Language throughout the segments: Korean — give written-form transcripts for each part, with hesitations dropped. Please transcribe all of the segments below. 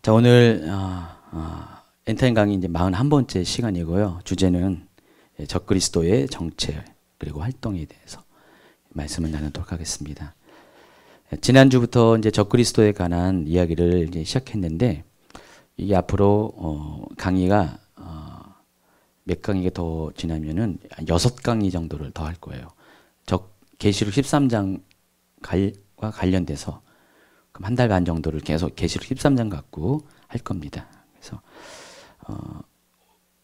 자, 오늘 엔타임 강의 이제 41번째 시간이고요. 주제는 적그리스도의 정체 그리고 활동에 대해서 말씀을 나누도록 하겠습니다. 지난주부터 이제 적그리스도에 관한 이야기를 이제 시작했는데 이게 앞으로 강의가 몇 강의가 더 지나면은 6강의 정도를 더 할 거예요. 계시록 13장과 관련돼서 그럼 한 달 반 정도를 계속 계시록 13장 갖고 할 겁니다. 그래서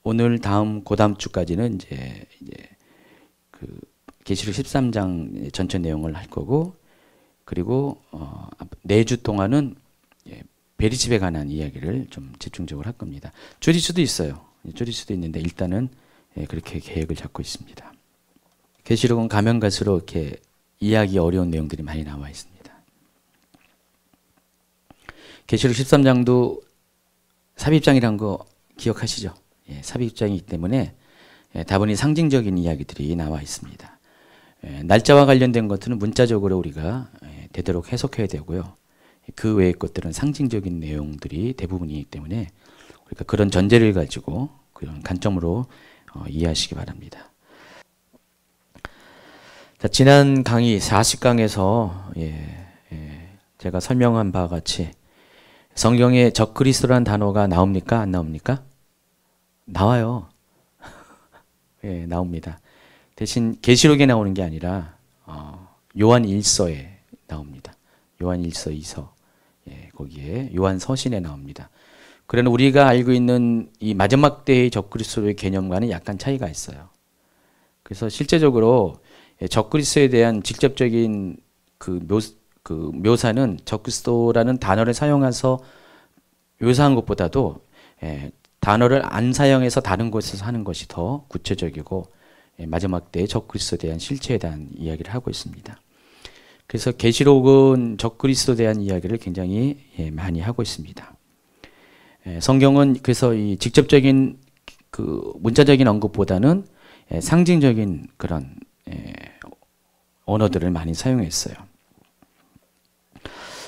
오늘 다음 주까지는 이제 그 계시록 13장 전체 내용을 할 거고, 그리고 4주 동안은 베리집에 관한 이야기를 좀 집중적으로 할 겁니다. 줄일 수도 있어요. 줄일 수도 있는데 일단은 그렇게 계획을 잡고 있습니다. 계시록은 가면 갈수록 이렇게 이해하기 어려운 내용들이 많이 나와 있습니다. 계시록 13장도 삽입장이라는 거 기억하시죠? 삽입장이기 때문에 다분히 상징적인 이야기들이 나와 있습니다. 날짜와 관련된 것들은 문자적으로 우리가 되도록 해석해야 되고요. 그 외의 것들은 상징적인 내용들이 대부분이기 때문에 우리가 그런 전제를 가지고 그런 관점으로 이해하시기 바랍니다. 자, 지난 강의 40강에서 제가 설명한 바와 같이 성경에 적그리스도라는 단어가 나옵니까? 안 나옵니까? 나와요. 나옵니다. 대신 계시록에 나오는 게 아니라 요한 1서에 나옵니다. 요한 1서 2서 거기에 요한 서신에 나옵니다. 그러나 우리가 알고 있는 이 마지막 때의 적그리스도의 개념과는 약간 차이가 있어요. 그래서 실제적으로 적그리스도에 대한 직접적인 그 묘사는 적그리스도라는 단어를 사용해서 묘사한 것보다도 단어를 안 사용해서 다른 곳에서 하는 것이 더 구체적이고 마지막 때의 적그리스도에 대한 실체에 대한 이야기를 하고 있습니다. 그래서 계시록은 적그리스도에 대한 이야기를 굉장히 많이 하고 있습니다. 성경은 그래서 이 직접적인 그 문자적인 언급보다는 상징적인 그런 언어들을 많이 사용했어요.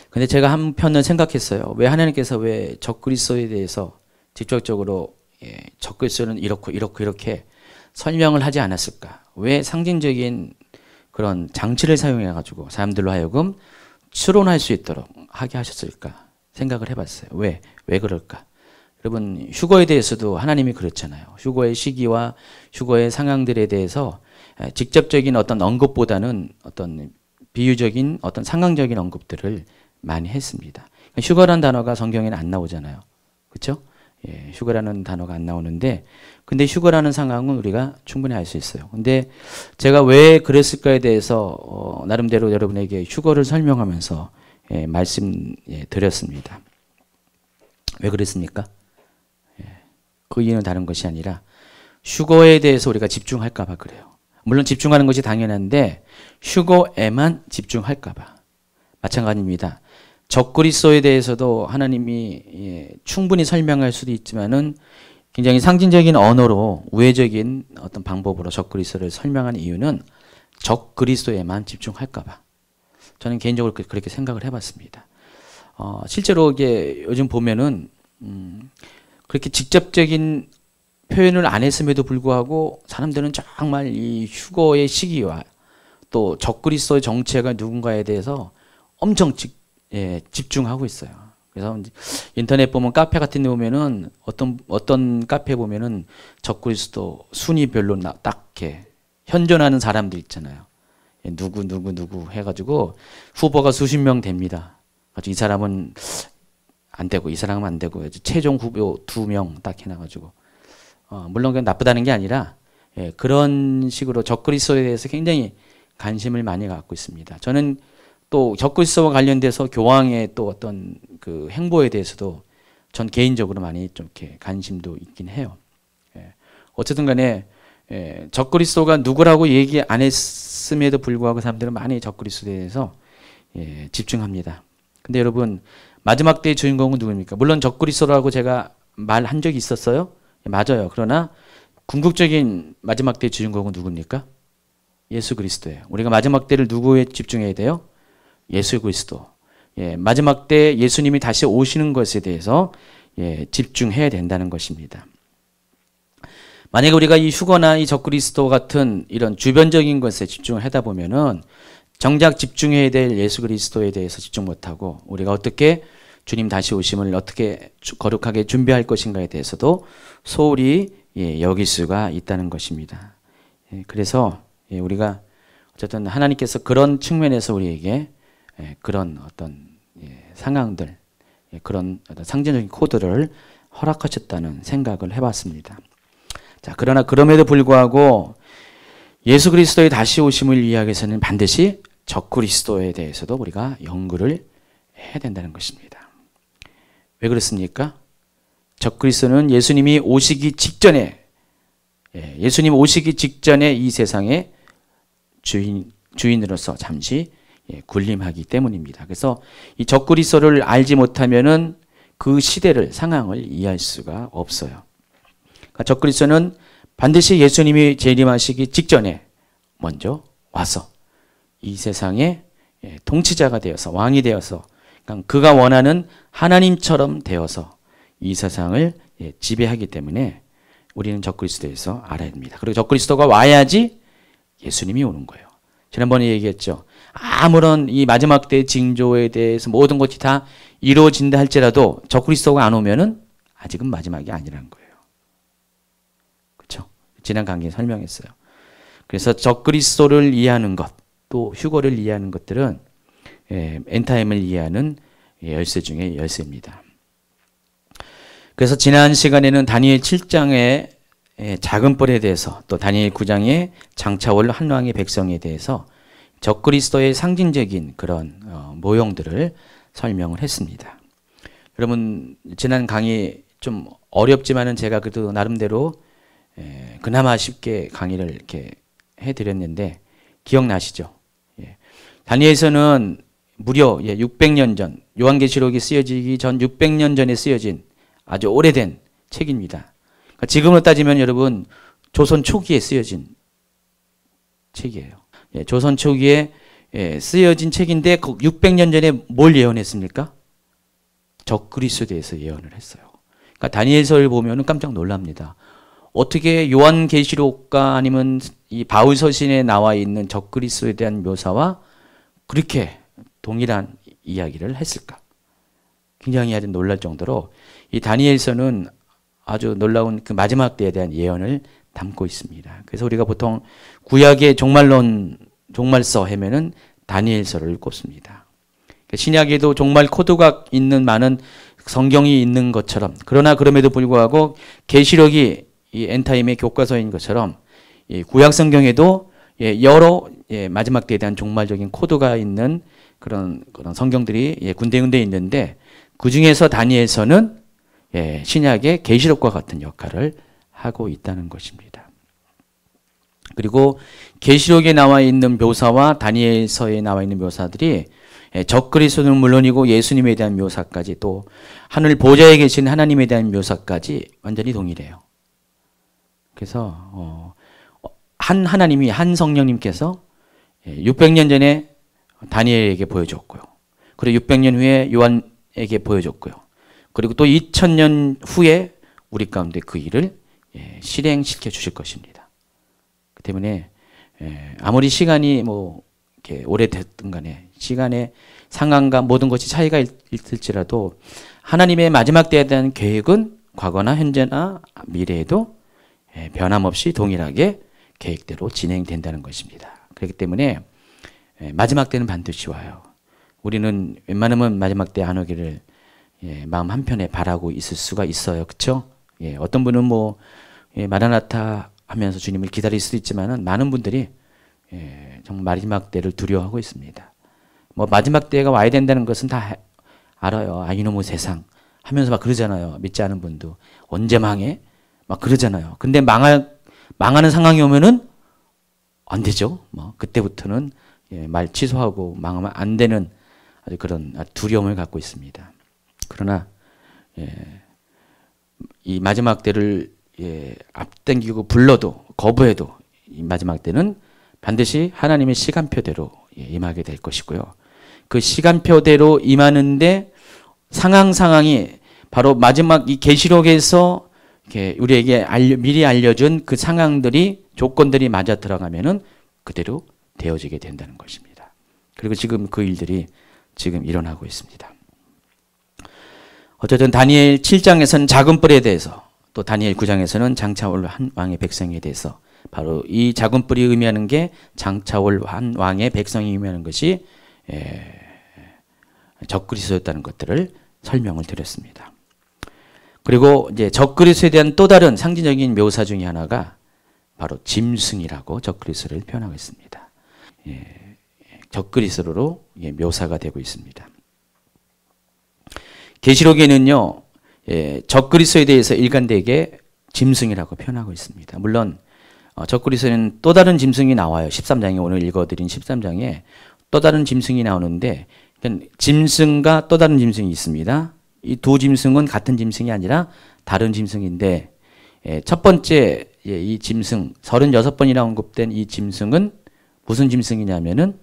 근데 제가 한편은 생각했어요. 왜 하나님께서 왜 적그리스도에 대해서 직접적으로 적그리스도는 이렇게 설명을 하지 않았을까? 왜 상징적인 그런 장치를 사용해 가지고 사람들로 하여금 추론할 수 있도록 하게 하셨을까? 생각을 해봤어요. 왜 그럴까? 여러분, 휴거에 대해서도 하나님이 그렇잖아요. 휴거의 시기와 휴거의 상황들에 대해서 직접적인 어떤 언급보다는 어떤 비유적인 어떤 상황적인 언급들을 많이 했습니다. 휴거라는 단어가 성경에는 안 나오잖아요. 그렇죠? 휴거라는 단어가 안 나오는데, 근데 휴거라는 상황은 우리가 충분히 알 수 있어요. 근데 제가 왜 그랬을까에 대해서 나름대로 여러분에게 휴거를 설명하면서 말씀 드렸습니다. 왜 그랬습니까? 그 이유는 다른 것이 아니라 휴거에 대해서 우리가 집중할까 봐 그래요. 물론 집중하는 것이 당연한데 휴거에만 집중할까 봐. 마찬가지입니다. 적그리스도에 대해서도 하나님이 충분히 설명할 수도 있지만은 굉장히 상징적인 언어로 우회적인 어떤 방법으로 적그리스도를 설명한 이유는 적그리스도에만 집중할까 봐. 저는 개인적으로 그렇게 생각을 해봤습니다. 실제로 이게 요즘 보면은 그렇게 직접적인 표현을 안 했음에도 불구하고 사람들은 정말 이 휴거의 시기와 또 적그리스도의 정체가 누군가에 대해서 엄청 집중하고 있어요. 그래서 인터넷 보면 카페 같은 데 보면은 어떤 카페 보면은 적그리스도 순위별로 딱 이렇게 현존하는 사람들 있잖아요. 누구 해가지고 후보가 수십 명 됩니다. 이 사람은 안 되고 이 사람은 안 되고 최종 후보 2명 딱 해놔가지고 물론 그건 나쁘다는 게 아니라 그런 식으로 적그리스도에 대해서 굉장히 관심을 많이 갖고 있습니다. 저는 또 적그리스도와 관련돼서 교황의 또 어떤 그 행보에 대해서도 전 개인적으로 많이 좀 이렇게 관심도 있긴 해요. 어쨌든 간에 적그리스도가 누구라고 얘기 안 했음에도 불구하고 사람들은 많이 적그리스도에 대해서 집중합니다. 근데 여러분, 마지막 때의 주인공은 누구입니까? 물론 적그리스도라고 제가 말한 적이 있었어요. 맞아요. 그러나 궁극적인 마지막 때의 주인공은 누굽니까? 예수 그리스도예요. 우리가 마지막 때를 누구에 집중해야 돼요? 예수 그리스도. 마지막 때 예수님이 다시 오시는 것에 대해서 집중해야 된다는 것입니다. 만약에 우리가 이 휴거나 이 적그리스도 같은 이런 주변적인 것에 집중을 하다 보면은 정작 집중해야 될 예수 그리스도에 대해서 집중 못하고 우리가 어떻게 주님 다시 오심을 어떻게 거룩하게 준비할 것인가에 대해서도 소홀히 여길 수가 있다는 것입니다. 그래서 우리가 어쨌든 하나님께서 그런 측면에서 우리에게 그런 어떤 상황들, 그런 어떤 상징적인 코드를 허락하셨다는 생각을 해봤습니다. 자, 그러나 그럼에도 불구하고 예수 그리스도의 다시 오심을 이해하기 위해서는 반드시 적그리스도에 대해서도 우리가 연구를 해야 된다는 것입니다. 왜 그렇습니까? 적그리스도는 예수님이 오시기 직전에 예수님 오시기 직전에 이 세상의 주인으로서 잠시 군림하기 때문입니다. 그래서 이 적그리스도를 알지 못하면은 그 시대를 상황을 이해할 수가 없어요. 그러니까 적그리스도는 반드시 예수님이 재림하시기 직전에 먼저 와서 이 세상의 통치자가 되어서 왕이 되어서 그러니까 그가 원하는 하나님처럼 되어서 이 세상을 지배하기 때문에 우리는 적그리스도에서 알아야 됩니다. 그리고 적그리스도가 와야지 예수님이 오는 거예요. 지난번에 얘기했죠. 아무런 이 마지막 때 징조에 대해서 모든 것이 다 이루어진다 할지라도 적그리스도가 안 오면은 아직은 마지막이 아니라는 거예요. 그렇죠? 지난 강의에 설명했어요. 그래서 적그리스도를 이해하는 것, 또 휴거를 이해하는 것들은 엔타임을 이해하는 열쇠 중에 열쇠입니다. 그래서 지난 시간에는 다니엘 7장의 작은 뿔에 대해서 또 다니엘 9장의 장차올 한 왕의 백성에 대해서 적그리스도의 상징적인 그런 모형들을 설명을 했습니다. 여러분 지난 강의 좀 어렵지만은 제가 그래도 나름대로 그나마 쉽게 강의를 이렇게 해드렸는데 기억나시죠? 다니엘서는 무려 600년 전 요한계시록이 쓰여지기 전 600년 전에 쓰여진 아주 오래된 책입니다. 그러니까 지금으로 따지면 여러분 조선 초기에 쓰여진 책이에요. 조선 초기에 쓰여진 책인데 600년 전에 뭘 예언했습니까? 적그리스도에 대해서 예언을 했어요. 그러니까 다니엘서를 보면 깜짝 놀랍니다. 어떻게 요한계시록과 아니면 이 바울서신에 나와 있는 적그리스도에 대한 묘사와 그렇게 동일한 이야기를 했을까? 굉장히 아주 놀랄 정도로 이 다니엘서는 아주 놀라운 그 마지막 때에 대한 예언을 담고 있습니다. 그래서 우리가 보통 구약의 종말서 하면은 다니엘서를 꼽습니다. 신약에도 종말 코드가 있는 많은 성경이 있는 것처럼 그러나 그럼에도 불구하고 계시록이 이 엔타임의 교과서인 것처럼 이 구약 성경에도 여러 마지막 때에 대한 종말적인 코드가 있는 그런 성경들이 군데군데 있는데 그 중에서 다니엘서는 신약의 계시록과 같은 역할을 하고 있다는 것입니다. 그리고 계시록에 나와 있는 묘사와 다니엘서에 나와 있는 묘사들이 적그리스도는 물론이고 예수님에 대한 묘사까지 또 하늘 보좌에 계신 하나님에 대한 묘사까지 완전히 동일해요. 그래서 한 하나님이 한 성령님께서 600년 전에 다니엘에게 보여줬고요. 그리고 600년 후에 요한에게 보여줬고요. 그리고 또 2000년 후에 우리 가운데 그 일을 실행시켜 주실 것입니다. 그 때문에 아무리 시간이 뭐 이렇게 오래됐든 간에 시간의 상황과 모든 것이 차이가 있을지라도 하나님의 마지막 때에 대한 계획은 과거나 현재나 미래에도 변함없이 동일하게 계획대로 진행된다는 것입니다. 그렇기 때문에 마지막 때는 반드시 와요. 우리는 웬만하면 마지막 때 안 오기를 마음 한편에 바라고 있을 수가 있어요. 그렇죠? 어떤 분은 뭐 마라나타 하면서 주님을 기다릴 수도 있지만은 많은 분들이 정말 마지막 때를 두려워하고 있습니다. 뭐 마지막 때가 와야 된다는 것은 다 알아요. 아 이놈의 세상 하면서 막 그러잖아요. 믿지 않은 분도 언제 망해? 막 그러잖아요. 근데 망하는 상황이 오면은 안 되죠. 뭐 그때부터는 말 취소하고 망하면 안 되는 아주 그런 두려움을 갖고 있습니다. 그러나 이 마지막 때를 앞당기고 불러도 거부해도 이 마지막 때는 반드시 하나님의 시간표대로 임하게 될 것이고요. 그 시간표대로 임하는데 상황이 바로 마지막 이 계시록에서 이렇게 우리에게 미리 알려준 그 상황들이 조건들이 맞아 들어가면은 그대로 되어지게 된다는 것입니다. 그리고 지금 그 일들이 지금 일어나고 있습니다. 어쨌든 다니엘 7장에서는 작은 뿔에 대해서, 또 다니엘 9장에서는 장차올 한 왕의 백성에 대해서, 바로 이 작은 뿔이 의미하는 게 장차올 한 왕의 백성이 의미하는 것이 적그리스도였다는 것들을 설명을 드렸습니다. 그리고 이제 적그리스도에 대한 또 다른 상징적인 묘사 중에 하나가 바로 짐승이라고 적그리스도를 표현하고 있습니다. 적그리스도로 묘사가 되고 있습니다. 계시록에는요, 적그리스도에 대해서 일관되게 짐승이라고 표현하고 있습니다. 물론 적그리스도는 또 다른 짐승이 나와요. 13장에, 오늘 읽어드린 13장에 또 다른 짐승이 나오는데, 짐승과 또 다른 짐승이 있습니다. 이 두 짐승은 같은 짐승이 아니라 다른 짐승인데, 첫 번째 이 짐승, 36번이나 언급된 이 짐승은 무슨 짐승이냐면은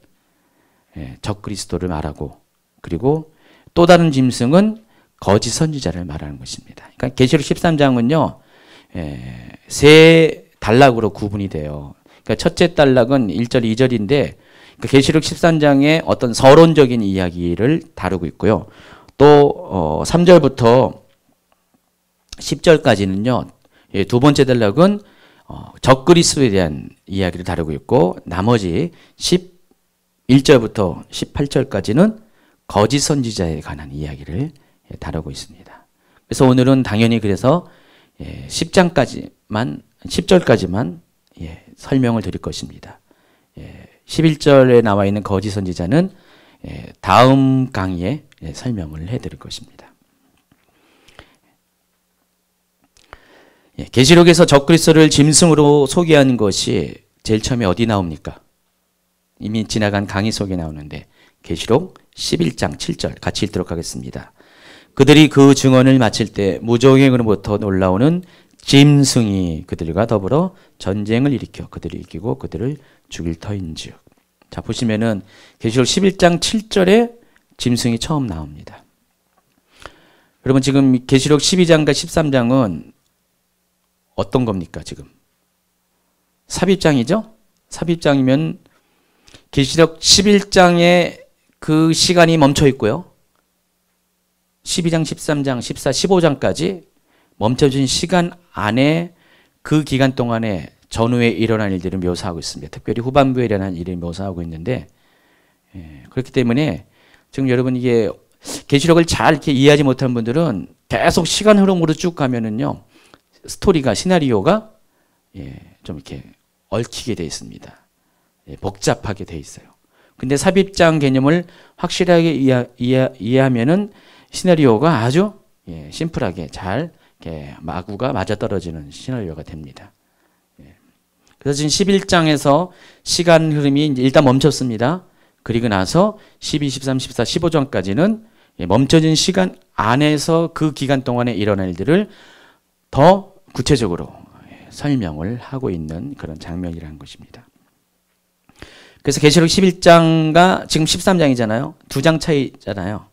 적그리스도를 말하고, 그리고 또 다른 짐승은 거짓 선지자를 말하는 것입니다. 그러니까 계시록 13장은요, 세 단락으로 구분이 돼요. 그러니까 첫째 단락은 1절, 2절인데, 계시록 13장의 어떤 서론적인 이야기를 다루고 있고요. 또 3절부터 10절까지는요, 두 번째 단락은 적그리스도에 대한 이야기를 다루고 있고, 나머지 11절부터 18절까지는 거짓 선지자에 관한 이야기를 다루고 있습니다. 그래서 오늘은 당연히 그래서 10절까지만 설명을 드릴 것입니다. 11절에 나와 있는 거짓 선지자는 다음 강의에 설명을 해드릴 것입니다. 계시록에서 적그리스도를 짐승으로 소개하는 것이 제일 처음에 어디 나옵니까? 이미 지나간 강의 속에 나오는데 계시록 11장 7절 같이 읽도록 하겠습니다. 그들이 그 증언을 마칠 때 무저갱으로부터 올라오는 짐승이 그들과 더불어 전쟁을 일으켜 그들을 이기고 그들을 죽일 터인즉. 자, 보시면은 계시록 11장 7절에 짐승이 처음 나옵니다. 여러분, 지금 계시록 12장과 13장은 어떤 겁니까, 지금? 삽입장이죠? 삽입장이면 계시록 11장에 그 시간이 멈춰 있고요. 12장, 13장, 14, 15장까지 멈춰진 시간 안에 그 기간 동안에 전후에 일어난 일들을 묘사하고 있습니다. 특별히 후반부에 일어난 일을 묘사하고 있는데, 그렇기 때문에 지금 여러분 이게 계시록을 잘 이렇게 이해하지 못하는 분들은 계속 시간 흐름으로 쭉 가면은요, 스토리가, 시나리오가 좀 이렇게 얽히게 돼 있습니다. 복잡하게 돼 있어요. 근데 삽입장 개념을 확실하게 이해하면은 시나리오가 아주 심플하게 잘 마구가 맞아떨어지는 시나리오가 됩니다. 그래서 지금 11장에서 시간 흐름이 이제 일단 멈췄습니다. 그리고 나서 12, 13, 14, 15장까지는 멈춰진 시간 안에서 그 기간 동안에 일어난 일들을 더 구체적으로 설명을 하고 있는 그런 장면이라는 것입니다. 그래서 계시록 11장과 지금 13장이잖아요. 2장 차이잖아요.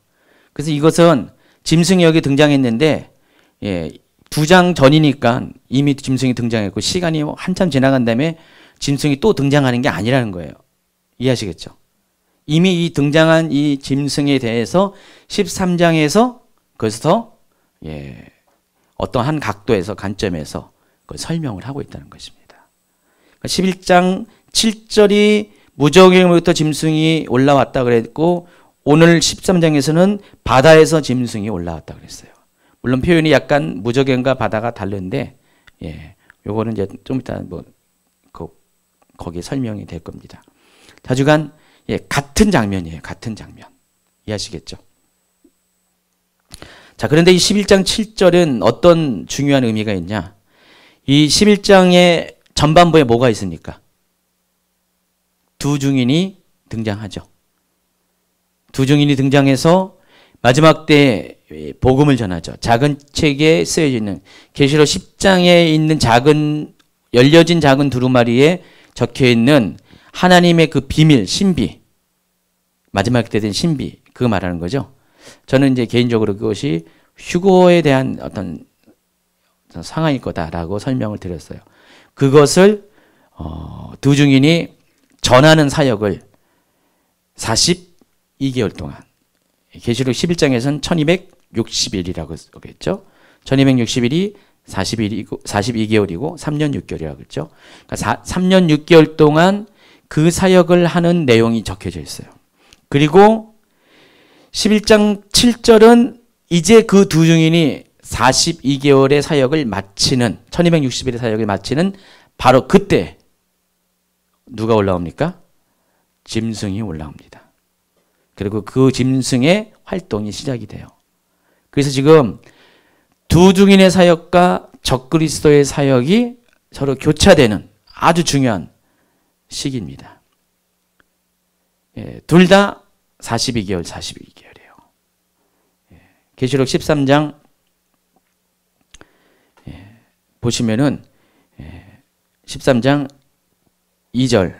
그래서 이것은 짐승이 여기 등장했는데 2장 전이니까 이미 짐승이 등장했고 시간이 한참 지나간 다음에 짐승이 또 등장하는 게 아니라는 거예요. 이해하시겠죠? 이미 이 등장한 이 짐승에 대해서 13장에서 그래서 어떤 한 각도에서 관점에서 그걸 설명을 하고 있다는 것입니다. 11장 7절이 무저갱으로부터 짐승이 올라왔다 그랬고 오늘 13장에서는 바다에서 짐승이 올라왔다 그랬어요. 물론 표현이 약간 무저갱과 바다가 다른데 요거는 이제 좀 이따 거기에 설명이 될 겁니다. 자주간 같은 장면이에요. 같은 장면. 이해하시겠죠? 자, 그런데 이 11장 7절은 어떤 중요한 의미가 있냐? 이 11장의 전반부에 뭐가 있습니까? 두 증인이 등장하죠. 두 증인이 등장해서 마지막 때 복음을 전하죠. 작은 책에 쓰여져 있는 계시록 10장에 있는 열려진 작은 두루마리에 적혀 있는 하나님의 그 비밀, 신비, 마지막 때 된 신비, 그거 말하는 거죠. 저는 이제 개인적으로 그것이 휴거에 대한 어떤 상황일 거다라고 설명을 드렸어요. 그것을 두 증인이 전하는 사역을 42개월 동안, 계시록 11장에서는 1260일이라고 했죠. 1260일이 42개월이고 3년 6개월이라고 했죠. 그러니까 3년 6개월 동안 그 사역을 하는 내용이 적혀져 있어요. 그리고 11장 7절은 이제 그 두 증인이 42개월의 사역을 마치는, 1260일의 사역을 마치는 바로 그때 누가 올라옵니까? 짐승이 올라옵니다. 그리고 그 짐승의 활동이 시작이 돼요. 그래서 지금 두 증인의 사역과 적그리스도의 사역이 서로 교차되는 아주 중요한 시기입니다. 둘 다 42개월, 42개월이에요. 계시록 13장 보시면은 13장 2절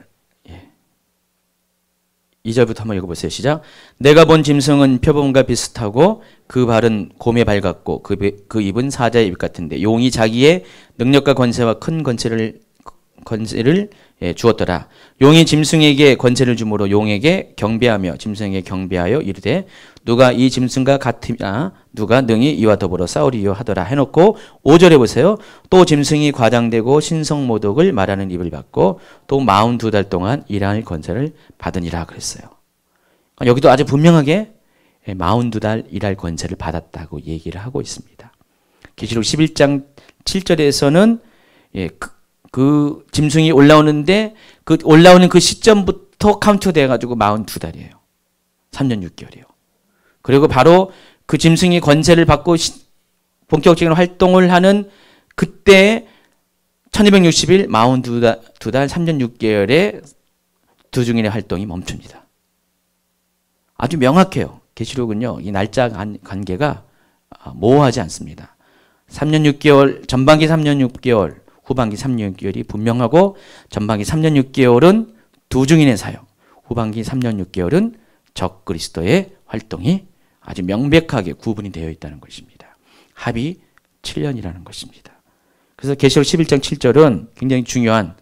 2절부터 한번 읽어보세요. 시작. 내가 본 짐승은 표범과 비슷하고 그 발은 곰의 발 같고 그 입은 사자의 입 같은데 용이 자기의 능력과 권세와 큰 권세를 주었더라. 용이 짐승에게 권세를 주므로 용에게 경배하며 짐승에게 경배하여 이르되 누가 이 짐승과 같으나 누가 능히 이와 더불어 싸우리요 하더라 해놓고 5절에 보세요. 또 짐승이 과장되고 신성모독을 말하는 입을 받고 또 42달 동안 일할 권세를 받으니라 그랬어요. 여기도 아주 분명하게 42달 일할 권세를 받았다고 얘기를 하고 있습니다. 계시록 11장 7절에서는 그 짐승이 올라오는데 그 올라오는 그 시점부터 카운트 돼가지고 42달이에요. 3년 6개월이에요. 그리고 바로 그 짐승이 권세를 받고 본격적인 활동을 하는 그때 1260일 42달 3년 6개월에 두 증인의 활동이 멈춥니다. 아주 명확해요. 계시록은요. 이 날짜 관계가 모호하지 않습니다. 3년 6개월, 전반기 3년 6개월, 후반기 3년 6개월이 분명하고 전반기 3년 6개월은 두 증인의 사역, 후반기 3년 6개월은 적그리스도의 활동이 아주 명백하게 구분이 되어 있다는 것입니다. 합이 7년이라는 것입니다. 그래서 계시록 11장 7절은 굉장히 중요한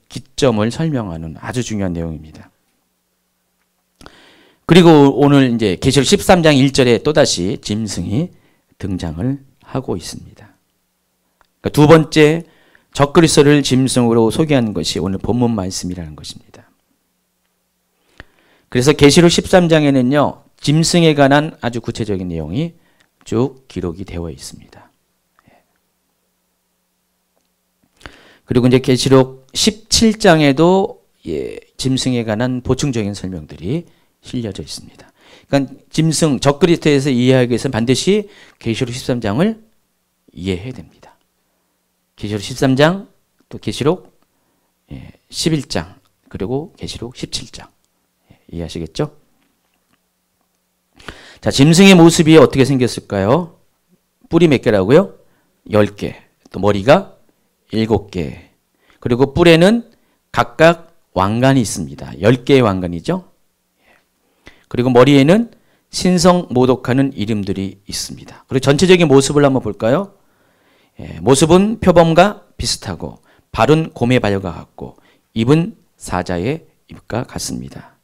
기점을 설명하는 아주 중요한 내용입니다. 그리고 오늘 이제 계시록 13장 1절에 또다시 짐승이 등장을 하고 있습니다. 그러니까 두 번째 적그리스도를 짐승으로 소개하는 것이 오늘 본문 말씀이라는 것입니다. 그래서 계시록 13장에는요. 짐승에 관한 아주 구체적인 내용이 쭉 기록이 되어 있습니다. 그리고 이제 계시록 17장에도 짐승에 관한 보충적인 설명들이 실려져 있습니다. 그러니까 짐승, 적그리스도에 대해서 이해하기 위해서는 반드시 계시록 13장을 이해해야 됩니다. 계시록 13장, 또 계시록 11장, 그리고 계시록 17장. 이해하시겠죠? 자, 짐승의 모습이 어떻게 생겼을까요? 뿔이 몇 개라고요? 10개. 또 머리가 7개. 그리고 뿔에는 각각 왕관이 있습니다. 10개의 왕관이죠. 그리고 머리에는 신성 모독하는 이름들이 있습니다. 그리고 전체적인 모습을 한번 볼까요? 모습은 표범과 비슷하고 발은 곰의 발과 같고 입은 사자의 입과 같습니다.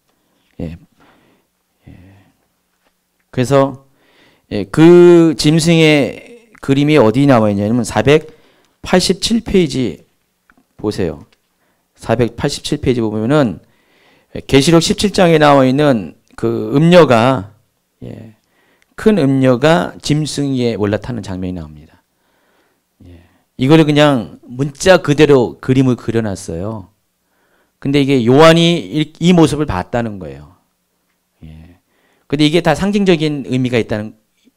그래서 그 짐승의 그림이 어디 나와 있냐면 487페이지 보세요. 487페이지 보면은 계시록 17장에 나와 있는 그 음녀가 큰 음녀가 짐승 위에 올라타는 장면이 나옵니다. 이거를 그냥 문자 그대로 그림을 그려놨어요. 근데 이게 요한이 이 모습을 봤다는 거예요. 근데 이게 다 상징적인 의미가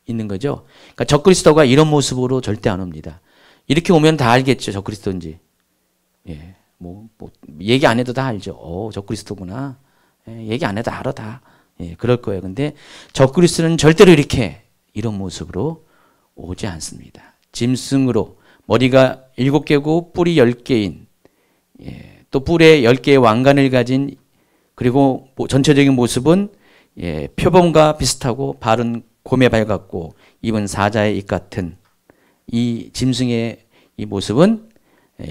있는 거죠. 그러니까 적그리스도가 이런 모습으로 절대 안 옵니다. 이렇게 오면 다 알겠죠. 적그리스도인지. 뭐 얘기 안 해도 다 알죠. 적그리스도구나. 얘기 안 해도 알아 다. 그럴 거예요. 근데 적그리스도는 절대로 이런 모습으로 오지 않습니다. 짐승으로 머리가 7개고 뿔이 10개인 또 뿔에 10개의 왕관을 가진 그리고 전체적인 모습은 표범과 비슷하고 발은 곰에 발 같고 입은 사자의 입 같은 이 짐승의 이 모습은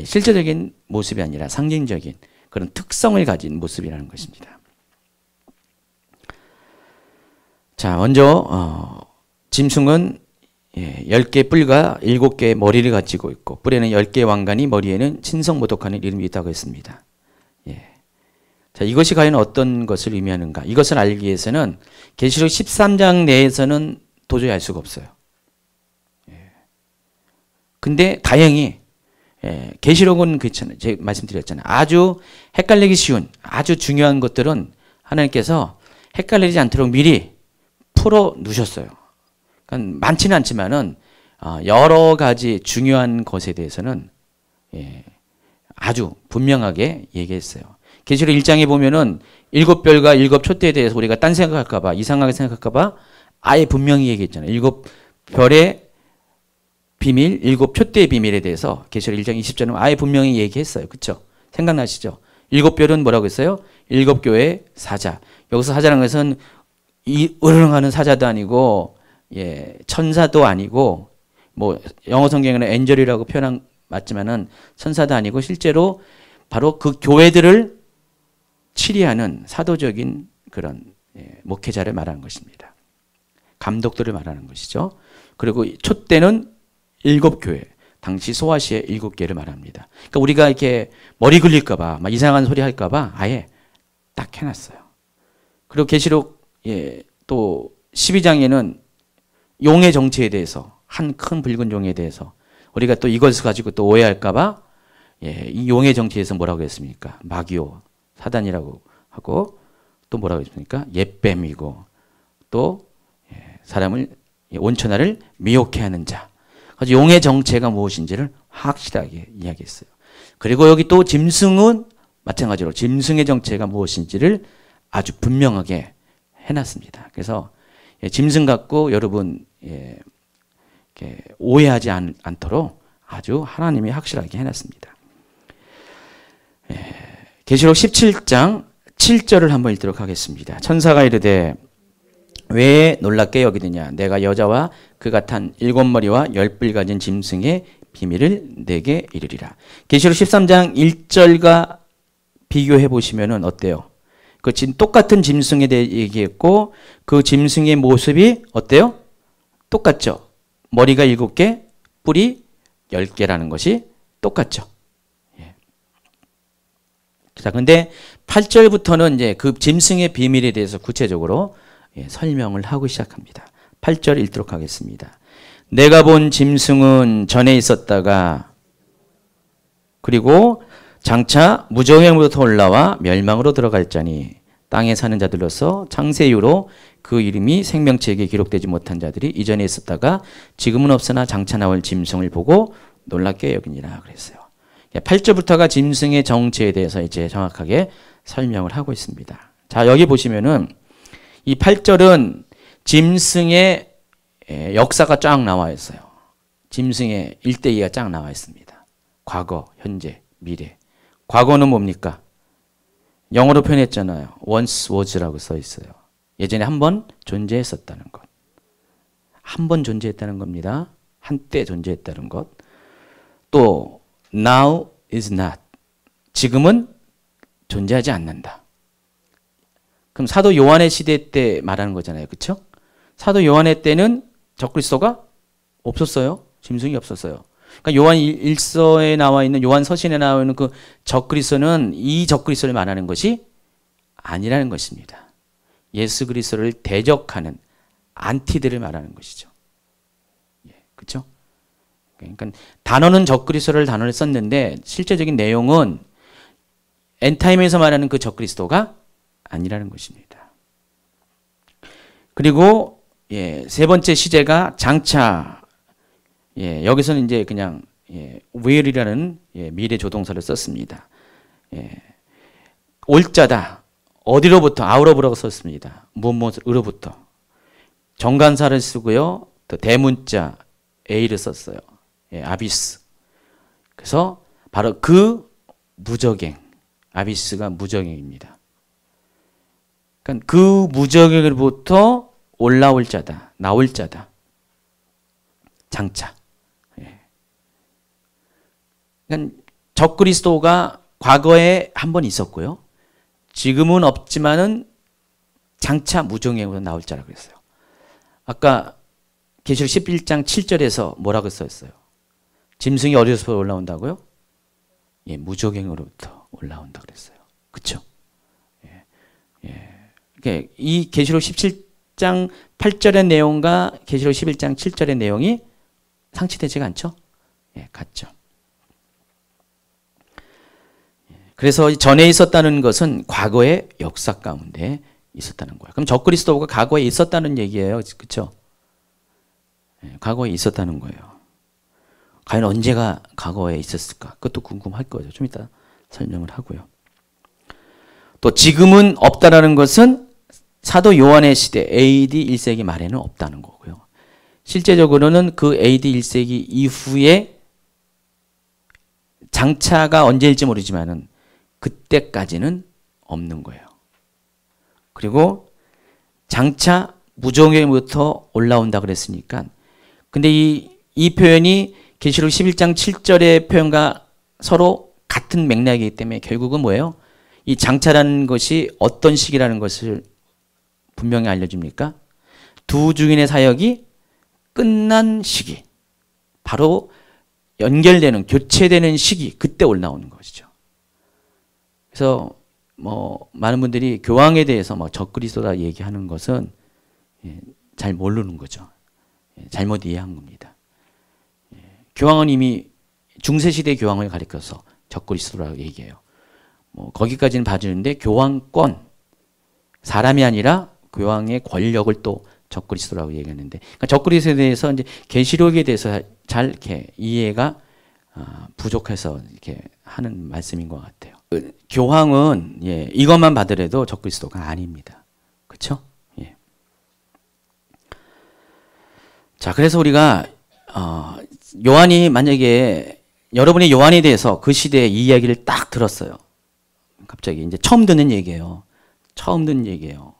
실제적인 모습이 아니라 상징적인 그런 특성을 가진 모습이라는 것입니다. 자, 먼저 짐승은 10개의 뿔과 7개의 머리를 가지고 있고 뿔에는 10개의 왕관이 머리에는 신성모독하는 이름이 있다고 했습니다. 자, 이것이 과연 어떤 것을 의미하는가? 이것을 알기 위해서는 계시록 13장 내에서는 도저히 알 수가 없어요. 근데 다행히 계시록은 그렇잖아요. 제가 말씀드렸잖아요. 아주 헷갈리기 쉬운 아주 중요한 것들은 하나님께서 헷갈리지 않도록 미리 풀어 놓으셨어요. 그러니까 많지는 않지만은 여러 가지 중요한 것에 대해서는 아주 분명하게 얘기했어요. 계시록 1장에 보면은 7별과 7촛대에 대해서 우리가 딴 생각할까봐 이상하게 생각할까봐 아예 분명히 얘기했잖아요. 7별의 비밀, 7촛대의 비밀에 대해서 계시록 1장 20절은 아예 분명히 얘기했어요. 그렇죠? 생각나시죠? 7별은 뭐라고 했어요? 7교회의 사자. 여기서 사자라는 것은 이 으르렁하는 사자도 아니고 천사도 아니고 뭐 영어 성경에는 엔젤이라고 표현한 맞지만은 천사도 아니고 실제로 바로 그 교회들을 치리하는 사도적인 그런 목회자를 말하는 것입니다. 감독들을 말하는 것이죠. 그리고 촛대는 7교회, 당시 소아시아 7개를 말합니다. 그러니까 우리가 이렇게 머리 굴릴까봐 막 이상한 소리 할까봐 아예 딱 해놨어요. 그리고 계시록 또 12장에는 용의 정체에 대해서 한 큰 붉은 용에 대해서 우리가 또 이것을 가지고 또 오해할까봐 이 용의 정체에서 뭐라고 했습니까? 마귀오 사단이라고 하고 또 뭐라고 했습니까? 옛뱀이고 또 사람을 온천하를 미혹해 하는 자. 그래서 용의 정체가 무엇인지를 확실하게 이야기했어요. 그리고 여기 또 짐승은 마찬가지로 짐승의 정체가 무엇인지를 아주 분명하게 해놨습니다. 그래서 짐승 갖고 여러분 오해하지 않도록 아주 하나님이 확실하게 해놨습니다. 계시록 17장 7절을 한번 읽도록 하겠습니다. 천사가 이르되 왜 놀랍게 여기느냐 내가 여자와 그가 탄 7머리와 10뿔 가진 짐승의 비밀을 내게 이르리라. 계시록 13장 1절과 비교해 보시면은 어때요? 그 똑같은 짐승에 대해 얘기했고 그 짐승의 모습이 어때요? 똑같죠. 머리가 7개, 뿔이 10개라는 것이 똑같죠. 자, 근데 8절부터는 이제 그 짐승의 비밀에 대해서 구체적으로 설명을 하고 시작합니다. 8절 읽도록 하겠습니다. 내가 본 짐승은 전에 있었다가 그리고 장차 무저행으로부터 올라와 멸망으로 들어갈 자니 땅에 사는 자들로서 창세 이후로 그 이름이 생명책에 기록되지 못한 자들이 이전에 있었다가 지금은 없으나 장차 나올 짐승을 보고 놀랍게 여기니라 그랬어요. 8절부터가 짐승의 정체에 대해서 이제 정확하게 설명을 하고 있습니다. 자, 여기 보시면은 이 8절은 짐승의 역사가 쫙 나와 있어요. 짐승의 일대기가 쫙 나와 있습니다. 과거, 현재, 미래. 과거는 뭡니까? 영어로 표현했잖아요. once was라고 써 있어요. 예전에 한 번 존재했었다는 것. 한 번 존재했다는 겁니다. 한때 존재했다는 것. 또 now is not. 지금은 존재하지 않는다. 그럼 사도 요한의 시대 때 말하는 거잖아요. 그렇죠? 사도 요한의 때는 적그리스도가 없었어요. 짐승이 없었어요. 그러니까 요한 1서에 나와 있는 요한 서신에 나와 있는 그 적그리스도는 이 적그리스도를 말하는 것이 아니라는 것입니다. 예수 그리스도를 대적하는 안티들을 말하는 것이죠. 그렇죠? 그러니까 단어는 적그리스도를 단어를 썼는데 실제적인 내용은 엔타임에서 말하는 그 적그리스도가 아니라는 것입니다. 그리고 세 번째 시제가 장차. 여기서는 이제 그냥 will이라는 미래 조동사를 썼습니다. 올자다. 어디로부터? 아우러브라고 썼습니다. 무엇으로부터. 정관사를 쓰고요. 또 대문자 A를 썼어요. 아비스. 그래서 바로 그 무저갱. 아비스가 무저갱입니다. 그러니까 그 무적에로부터 올라올 자다, 나올 자다. 장차. 예. 그러니까 적그리스도가 과거에 한 번 있었고요. 지금은 없지만은 장차 무정행으로 나올 자라 그랬어요. 아까 계시록 11장 7절에서 뭐라고 써있어요? 짐승이 어디서 올라온다고요? 예, 무적행으로부터 올라온다 그랬어요. 그렇죠? 예, 예. 그러니까 이 계시록 17장 8절의 내용과 계시록 11장 7절의 내용이 상치되지가 않죠? 예, 같죠. 그래서 전에 있었다는 것은 과거의 역사 가운데 있었다는 거예요. 그럼 적그리스도가 과거에 있었다는 얘기예요. 그렇죠? 예, 과거에 있었다는 거예요. 과연 언제가 과거에 있었을까? 그것도 궁금할 거죠. 좀 이따 설명을 하고요. 또 지금은 없다라는 것은 사도 요한의 시대 AD 1세기 말에는 없다는 거고요. 실제적으로는 그 AD 1세기 이후에 장차가 언제일지 모르지만은 그때까지는 없는 거예요. 그리고 장차 무정행부터 올라온다 그랬으니까 근데 이 표현이 계시록 11장 7절의 표현과 서로 같은 맥락이기 때문에 결국은 뭐예요? 이 장차라는 것이 어떤 시기라는 것을 분명히 알려줍니까? 두 증인의 사역이 끝난 시기, 바로 연결되는, 교체되는 시기, 그때 올라오는 것이죠. 그래서 많은 분들이 교황에 대해서 적그리스도다 얘기하는 것은 잘 모르는 거죠. 잘못 이해한 겁니다. 교황은 이미 중세시대 교황을 가리켜서 적그리스도라고 얘기해요. 거기까지는 봐주는데 교황권, 사람이 아니라 교황의 권력을 또 적그리스도라고 얘기하는데, 그러니까 적그리스도에 대해서 이제 계시록에 대해서 잘 이렇게 이해가 부족해서 이렇게 하는 말씀인 것 같아요. 교황은 이것만 받으래도 적그리스도가 아닙니다. 그렇죠? 예. 자, 그래서 우리가 요한이 만약에 여러분이 요한에 대해서 그 시대의 이야기를 딱 들었어요. 갑자기 이제 처음 듣는 얘기예요. 처음 듣는 얘기예요.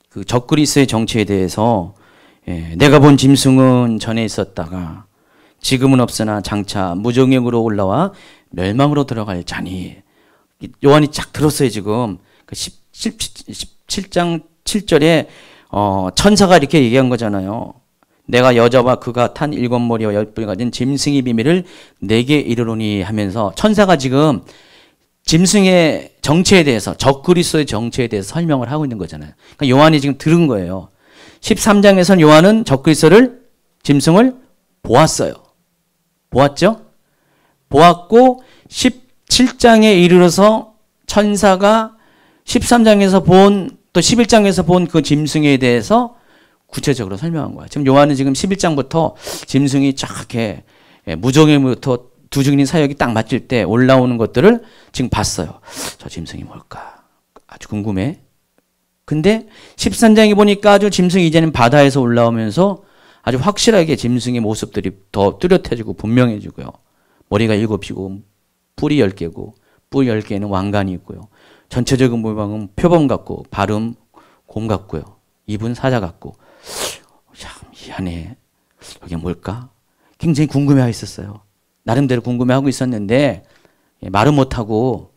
그 적그리스도의 정체에 대해서 내가 본 짐승은 전에 있었다가 지금은 없으나 장차 무정행으로 올라와 멸망으로 들어갈 자니. 요한이 쫙 들었어요 지금. 17장 7절에 천사가 이렇게 얘기한 거잖아요. 내가 여자와 그가 탄 7머리와 10뿔 가진 짐승의 비밀을 내게 이르노니 하면서 천사가 지금 짐승의 정체에 대해서, 적그리스도의 정체에 대해서 설명을 하고 있는 거잖아요. 그러니까 요한이 지금 들은 거예요. 13장에서는 요한은 적그리스도를, 짐승을 보았어요. 보았죠? 보았고 17장에 이르러서 천사가 13장에서 본, 또 11장에서 본 그 짐승에 대해서 구체적으로 설명한 거야. 지금 요한은 지금 11장부터 짐승이 쫙 이렇게 무정행부터 두 증인 사역이 딱 맞을 때 올라오는 것들을 지금 봤어요. 저 짐승이 뭘까? 아주 궁금해. 근데 13장에 보니까 아주 짐승이 이제는 바다에서 올라오면서 아주 확실하게 짐승의 모습들이 더 뚜렷해지고 분명해지고요. 머리가 7이고 뿔이 10개고 뿔 10개에는 왕관이 있고요. 전체적인 모양은 표범 같고 발음 곰 같고요. 입은 사자 같고. 참 희한해. 이게 뭘까? 굉장히 궁금해하고 있었어요. 나름대로 궁금해하고 있었는데 말은 못하고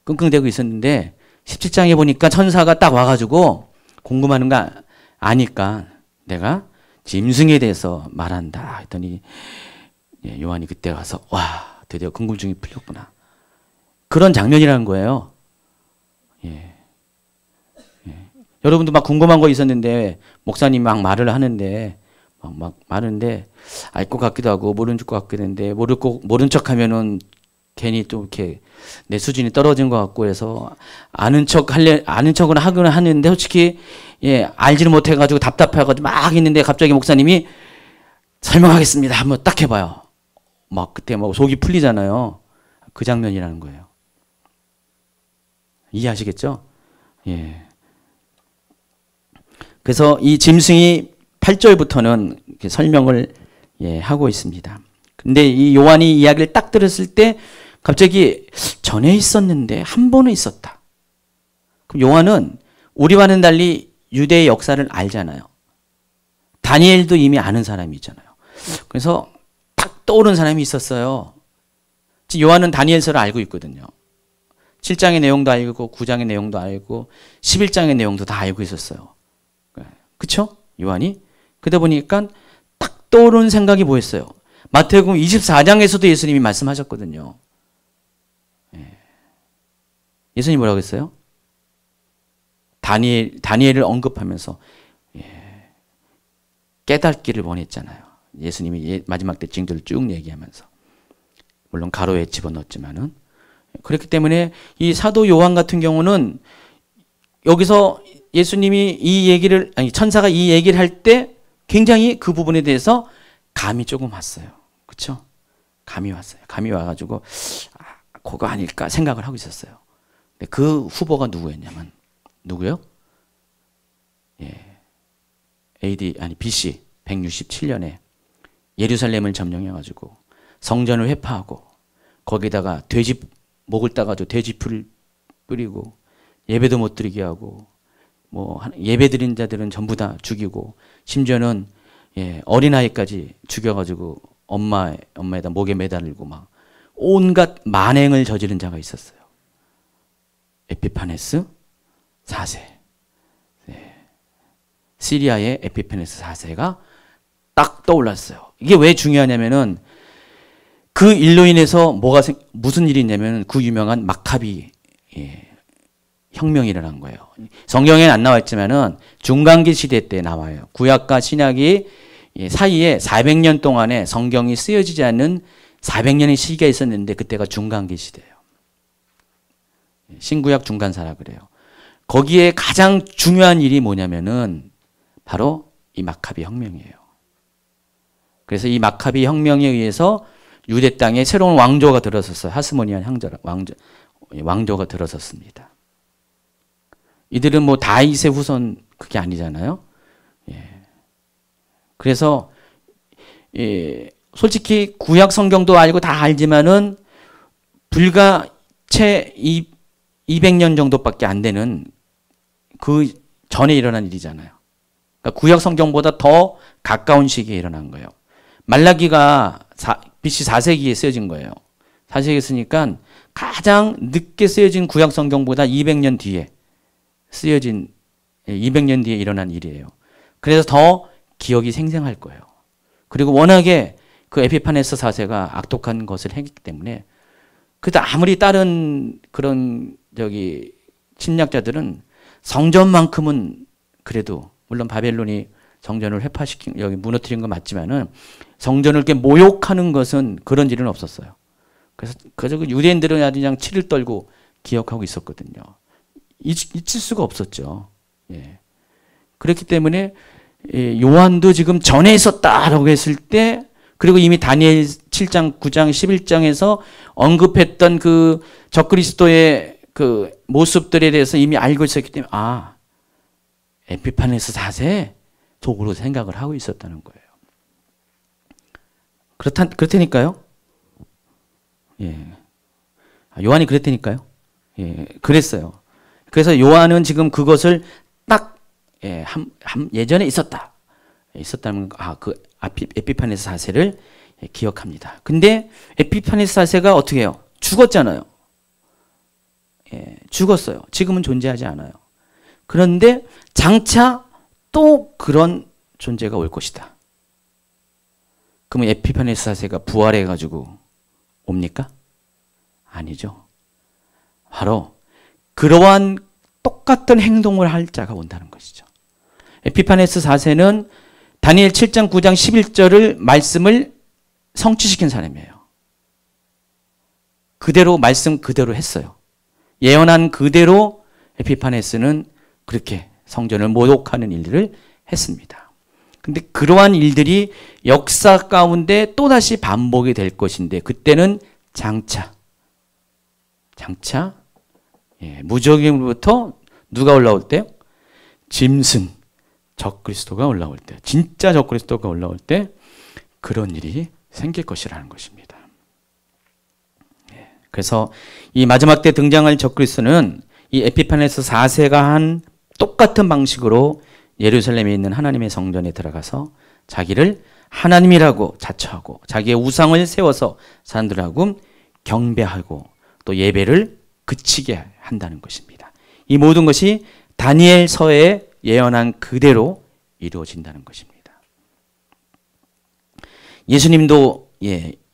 끙끙대고 있었는데 17장에 보니까 천사가 딱 와가지고 궁금하는 거 아니까 내가 짐승에 대해서 말한다 했더니 요한이 그때 가서 와 드디어 궁금증이 풀렸구나. 그런 장면이라는 거예요. 여러분도 막 궁금한 거 있었는데 목사님이 막 말을 하는데 막 말하는데 알 것 같기도 하고 모르는 것 같기도 한데 모른 척 하면은 괜히 또 이렇게 내 수준이 떨어진 것 같고 해서 아는 척은 하긴 하는데 솔직히 알지를 못해가지고 답답해가지고 막 있는데 갑자기 목사님이 설명하겠습니다 한번 딱 해봐요. 막 그때 막 속이 풀리잖아요. 그 장면이라는 거예요. 이해하시겠죠? 예. 그래서 이 짐승이 8절부터는 이렇게 설명을 하고 있습니다. 근데 이 요한이 이야기를 딱 들었을 때 갑자기 전에 있었는데 한 번은 있었다. 그럼 요한은 우리와는 달리 유대의 역사를 알잖아요. 다니엘도 이미 아는 사람이 있잖아요. 그래서 딱 떠오른 사람이 있었어요. 요한은 다니엘서를 알고 있거든요. 7장의 내용도 알고 9장의 내용도 알고 11장의 내용도 다 알고 있었어요. 그쵸? 요한이? 그러다 보니까 딱 떠오르는 생각이 뭐였어요? 마태복음 24장에서도 예수님이 말씀하셨거든요. 예수님이 뭐라고 했어요? 다니엘을 언급하면서 깨닫기를 원했잖아요. 예수님이 마지막 때 징조를 쭉 얘기하면서. 물론 가로에 집어넣었지만은. 그렇기 때문에 이 사도 요한 같은 경우는 여기서 예수님이 이 얘기를, 아니, 천사가 이 얘기를 할 때 굉장히 그 부분에 대해서 감이 조금 왔어요. 그쵸? 감이 왔어요. 감이 와가지고, 그거 아닐까 생각을 하고 있었어요. 근데 그 후보가 누구였냐면, 누구요? BC 167년에 예루살렘을 점령해가지고 성전을 회파하고 거기다가 돼지 목을 따가지고 돼지풀을 뿌리고 예배도 못 드리게 하고 뭐 예배 드린 자들은 전부 다 죽이고 심지어는 어린아이까지 죽여가지고 엄마에다 목에 매달리고 막 온갖 만행을 저지른 자가 있었어요. 에피파네스 4세. 시리아의 에피파네스 4세가 딱 떠올랐어요. 이게 왜 중요하냐면은 그 일로 인해서 무슨 일이 있냐면 그 유명한 마카비 혁명이 일어난 거예요. 성경에는 안 나와 있지만은 중간기 시대 때 나와요. 구약과 신약이 사이에 400년 동안에 성경이 쓰여지지 않는 400년의 시기가 있었는데 그때가 중간기 시대예요. 신구약 중간사라 그래요. 거기에 가장 중요한 일이 뭐냐면은 바로 이 마카비 혁명이에요. 그래서 이 마카비 혁명에 의해서 유대 땅에 새로운 왕조가 들어섰어요. 하스모니안 왕조가 들어섰습니다. 이들은 뭐 다윗의 후손 그게 아니잖아요. 그래서 솔직히 구약 성경도 알고 다 알지만은 불과 채 200년 정도밖에 안 되는 그 전에 일어난 일이잖아요. 그러니까 구약 성경보다 더 가까운 시기에 일어난 거예요. 말라기가 BC 4세기에 쓰여진 거예요. 4세기에 쓰니까 가장 늦게 쓰여진 구약 성경보다 200년 뒤에 쓰여진 200년 뒤에 일어난 일이에요. 그래서 더 기억이 생생할 거예요. 그리고 워낙에 그 에피파네스 4세가 악독한 것을 했기 때문에 그래도 아무리 다른 그런 침략자들은 성전만큼은 그래도 물론 바벨론이 성전을 여기 무너뜨린 건 맞지만은 성전을 이렇게 모욕하는 것은 그런 일은 없었어요. 그래서 그 유대인들은 아주 그냥 치를 떨고 기억하고 있었거든요. 잊힐 수가 없었죠. 그렇기 때문에 요한도 지금 전에 있었다라고 했을 때 그리고 이미 다니엘 7장, 9장, 11장에서 언급했던 그 적그리스도의 그 모습들에 대해서 이미 알고 있었기 때문에 에피파네스 4세 속으로 생각을 하고 있었다는 거예요. 그렇다니까요. 요한이 그랬다니까요. 그랬어요. 그래서 요한은 지금 그것을 딱 예전에 있었다면 그 에피파네스 4세를 기억합니다. 근데 에피파네스 4세가 어떻게 해요? 죽었잖아요. 죽었어요. 지금은 존재하지 않아요. 그런데 장차 또 그런 존재가 올 것이다. 그러면 에피파네스 4세가 부활해가지고 옵니까? 아니죠. 바로 그러한 똑같은 행동을 할 자가 온다는 것이죠. 에피파네스 4세는 다니엘 7장, 9장, 11절을 말씀을 성취시킨 사람이에요. 그대로 말씀 그대로 했어요. 예언한 그대로 에피파네스는 그렇게 성전을 모독하는 일들을 했습니다. 근데 그러한 일들이 역사 가운데 또다시 반복이 될 것인데 그때는 장차 무적임으로부터 누가 올라올 때요? 짐승 적그리스도가 올라올 때, 진짜 적그리스도가 올라올 때 그런 일이 생길 것이라는 것입니다. 그래서 이 마지막 때 등장할 적그리스도는 이 에피파네스 4세가 한 똑같은 방식으로 예루살렘에 있는 하나님의 성전에 들어가서 자기를 하나님이라고 자처하고 자기의 우상을 세워서 사람들하고 경배하고 또 예배를 그치게 한다는 것입니다. 이 모든 것이 다니엘서에 예언한 그대로 이루어진다는 것입니다. 예수님도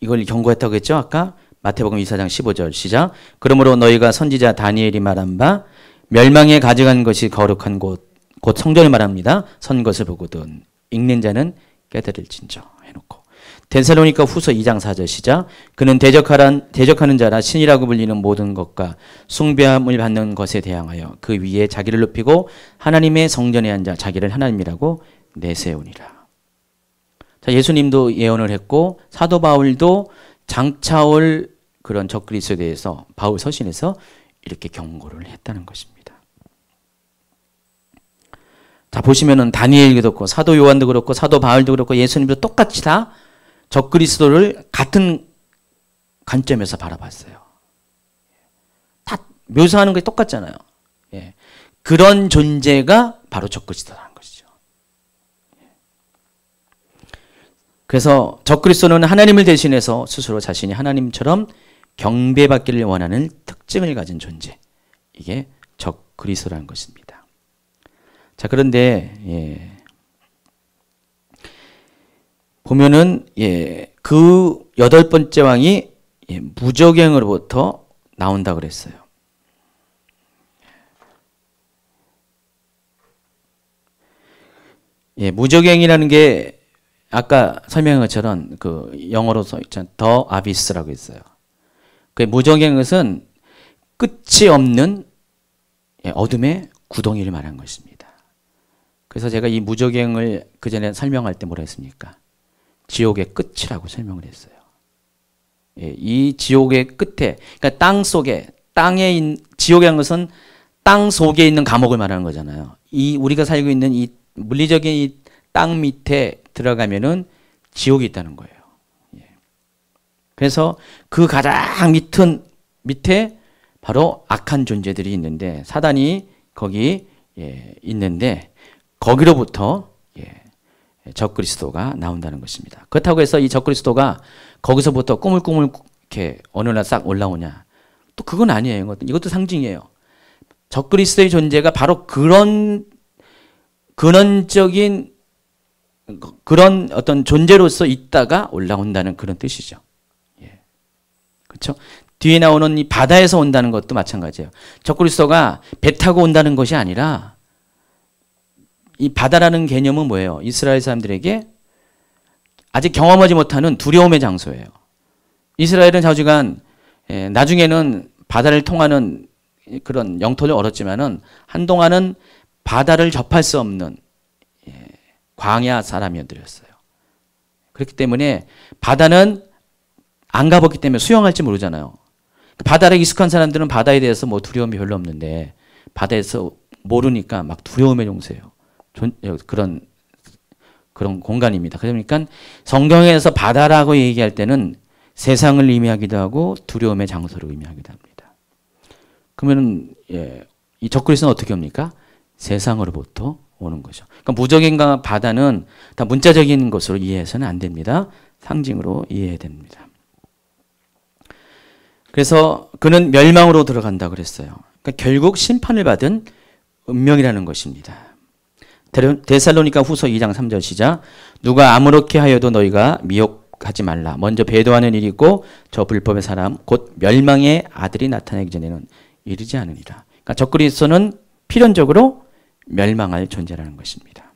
이걸 경고했다고 했죠. 아까 마태복음 24장 15절 시작. 그러므로 너희가 선지자 다니엘이 말한 바 멸망에 가져간 것이 거룩한 곧 성전을 말합니다. 선 것을 보거든 읽는 자는 깨달을진저 해놓고 데살로니가 후서 2장 4절 시작. 그는 대적하는 자라 신이라고 불리는 모든 것과 숭배함을 받는 것에 대항하여 그 위에 자기를 높이고 하나님의 성전에 앉아 자기를 하나님이라고 내세우니라. 자, 예수님도 예언을 했고 사도 바울도 장차올 그런 적그리스도에 대해서 바울 서신에서 이렇게 경고를 했다는 것입니다. 자, 보시면은 다니엘도 그렇고 사도 요한도 그렇고 사도 바울도 그렇고 예수님도 똑같이 다 적그리스도를 같은 관점에서 바라봤어요. 다 묘사하는 게 똑같잖아요. 그런 존재가 바로 적그리스도라는 것이죠. 그래서 적그리스도는 하나님을 대신해서 스스로 자신이 하나님처럼 경배받기를 원하는 특징을 가진 존재. 이게 적그리스도라는 것입니다. 자, 그런데 보면은 그 8번째 왕이 무저갱으로부터 나온다 그랬어요. 무저갱이라는 게 아까 설명한 것처럼 그 영어로 써 있잖아요. 더 아비스라고 했어요. 그 무저갱은 끝이 없는 어둠의 구덩이를 말한 것입니다. 그래서 제가 이 무저갱을 그 전에 설명할 때 뭐라 했습니까? 지옥의 끝이라고 설명을 했어요. 이 지옥의 끝에, 그러니까 땅 속에, 지옥이라는 것은 땅 속에 있는 감옥을 말하는 거잖아요. 우리가 살고 있는 이 물리적인 이 땅 밑에 들어가면은 지옥이 있다는 거예요. 그래서 그 가장 밑에 바로 악한 존재들이 있는데 사단이 거기 있는데 거기로부터 적그리스도가 나온다는 것입니다. 그렇다고 해서 이 적그리스도가 거기서부터 꾸물꾸물 이렇게 어느 날 싹 올라오냐? 또 그건 아니에요. 이것도 상징이에요. 적그리스도의 존재가 바로 그런 근원적인 그런 어떤 존재로서 있다가 올라온다는 그런 뜻이죠. 그렇죠? 뒤에 나오는 이 바다에서 온다는 것도 마찬가지예요. 적그리스도가 배 타고 온다는 것이 아니라 이 바다라는 개념은 뭐예요? 이스라엘 사람들에게 아직 경험하지 못하는 두려움의 장소예요. 이스라엘은 좌우지간 나중에는 바다를 통하는 그런 영토를 얻었지만은 한동안은 바다를 접할 수 없는 광야 사람이었어요. 그렇기 때문에 바다는 안 가봤기 때문에 수영할지 모르잖아요. 바다에 익숙한 사람들은 바다에 대해서 뭐 두려움이 별로 없는데 바다에서 모르니까 막 두려움의 용세예요. 그런 공간입니다. 그러니까 성경에서 바다라고 얘기할 때는 세상을 의미하기도 하고 두려움의 장소를 의미하기도 합니다. 그러면 이 적그리스도는 어떻게 옵니까? 세상으로부터 오는 거죠. 그러니까 무적인과 바다는 다 문자적인 것으로 이해해서는 안 됩니다. 상징으로 이해해야 됩니다. 그래서 그는 멸망으로 들어간다 그랬어요. 그러니까 결국 심판을 받은 운명이라는 것입니다. 데살로니가 후서 2장 3절 시작. 누가 아무렇게 하여도 너희가 미혹하지 말라. 먼저 배도하는 일이 있고 저 불법의 사람 곧 멸망의 아들이 나타나기 전에는 이르지 않으리라. 그러니까 적그리스도는 필연적으로 멸망할 존재라는 것입니다.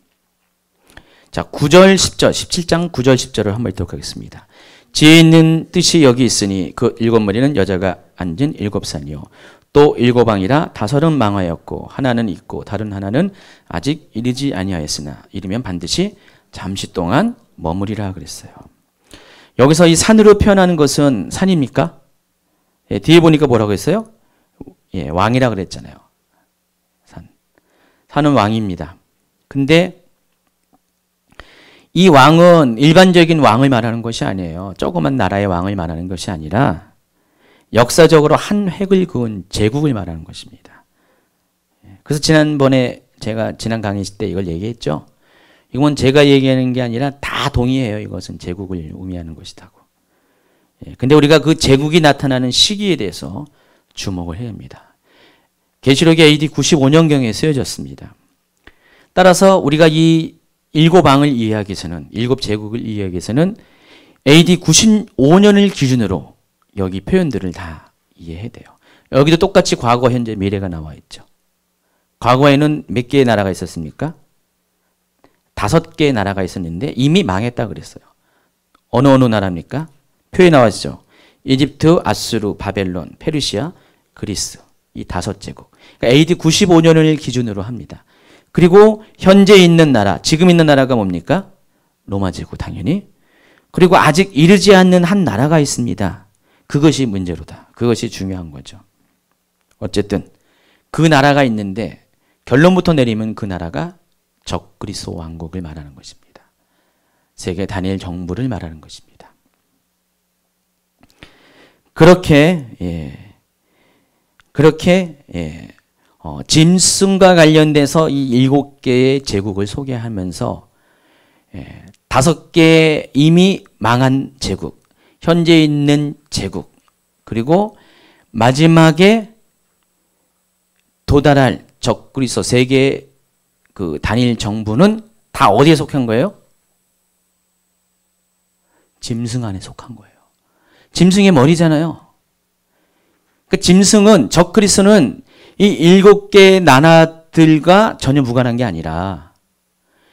자, 9절 10절 17장 9절 10절을 한번 읽도록 하겠습니다. 지혜 있는 뜻이 여기 있으니 그 7머리는 여자가 앉은 7산이요 또 7왕이라 5은 망하였고 하나는 있고 다른 하나는 아직 이르지 아니하였으나 이르면 반드시 잠시 동안 머무리라 그랬어요. 여기서 이 산으로 표현하는 것은 산입니까? 뒤에 보니까 뭐라고 했어요? 왕이라 그랬잖아요. 산은 왕입니다. 근데 이 왕은 일반적인 왕을 말하는 것이 아니에요. 조그만 나라의 왕을 말하는 것이 아니라 역사적으로 한 획을 그은 제국을 말하는 것입니다. 그래서 지난번에 제가 지난 강의 때 이걸 얘기했죠. 이건 제가 얘기하는 게 아니라 다 동의해요. 이것은 제국을 의미하는 것이라고. 근데 우리가 그 제국이 나타나는 시기에 대해서 주목을 해야 합니다. 계시록이 AD 95년경에 쓰여졌습니다. 따라서 우리가 이 일곱 왕을 이해하기 위해서는, 일곱 제국을 이해하기 위해서는 AD 95년을 기준으로 여기 표현들을 다 이해해야 돼요. 여기도 똑같이 과거, 현재, 미래가 나와 있죠. 과거에는 몇 개의 나라가 있었습니까? 5개의 나라가 있었는데 이미 망했다 그랬어요. 어느 나라입니까? 표에 나왔죠. 이집트, 아수르, 바벨론, 페르시아, 그리스. 이 5제국. 그러니까 AD 95년을 기준으로 합니다. 그리고 현재 있는 나라, 지금 있는 나라가 뭡니까? 로마 제국 당연히. 그리고 아직 이르지 않는 한 나라가 있습니다. 그것이 문제로다. 그것이 중요한 거죠. 어쨌든 그 나라가 있는데 결론부터 내리면 그 나라가 적그리스도 왕국을 말하는 것입니다. 세계 단일 정부를 말하는 것입니다. 그렇게 짐승과 관련돼서 이 7개의 제국을 소개하면서 5개 이미 망한 제국, 현재 있는 제국, 그리고 마지막에 도달할 적그리스도 세계 그 단일 정부는 다 어디에 속한 거예요? 짐승 안에 속한 거예요. 짐승의 머리잖아요. 그 짐승은, 적그리스도는 이 7개의 나라들과 전혀 무관한 게 아니라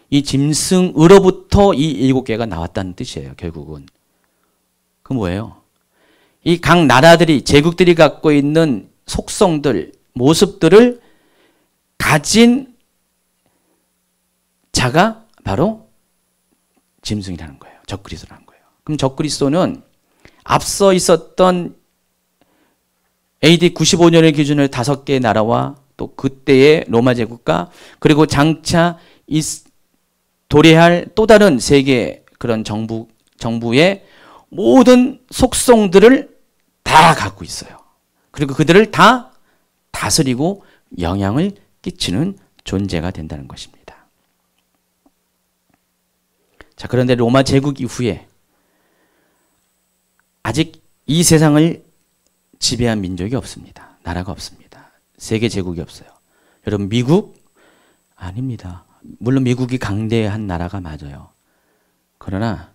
이 짐승으로부터 이 7개가 나왔다는 뜻이에요. 결국은. 그 뭐예요? 이 각 나라들이, 제국들이 갖고 있는 속성들, 모습들을 가진 자가 바로 짐승이라는 거예요. 적그리스도라는 거예요. 그럼 적그리스도는 앞서 있었던 AD 95년을 기준으로 5개의 나라와 또 그때의 로마 제국과 그리고 장차 도래할 또 다른 세계 그런 정부의 모든 속성들을 다 갖고 있어요. 그리고 그들을 다 다스리고 영향을 끼치는 존재가 된다는 것입니다. 자, 그런데 로마 제국 이후에 아직 이 세상을 지배한 민족이 없습니다. 나라가 없습니다. 세계 제국이 없어요. 여러분, 미국? 아닙니다. 물론 미국이 강대한 나라가 맞아요. 그러나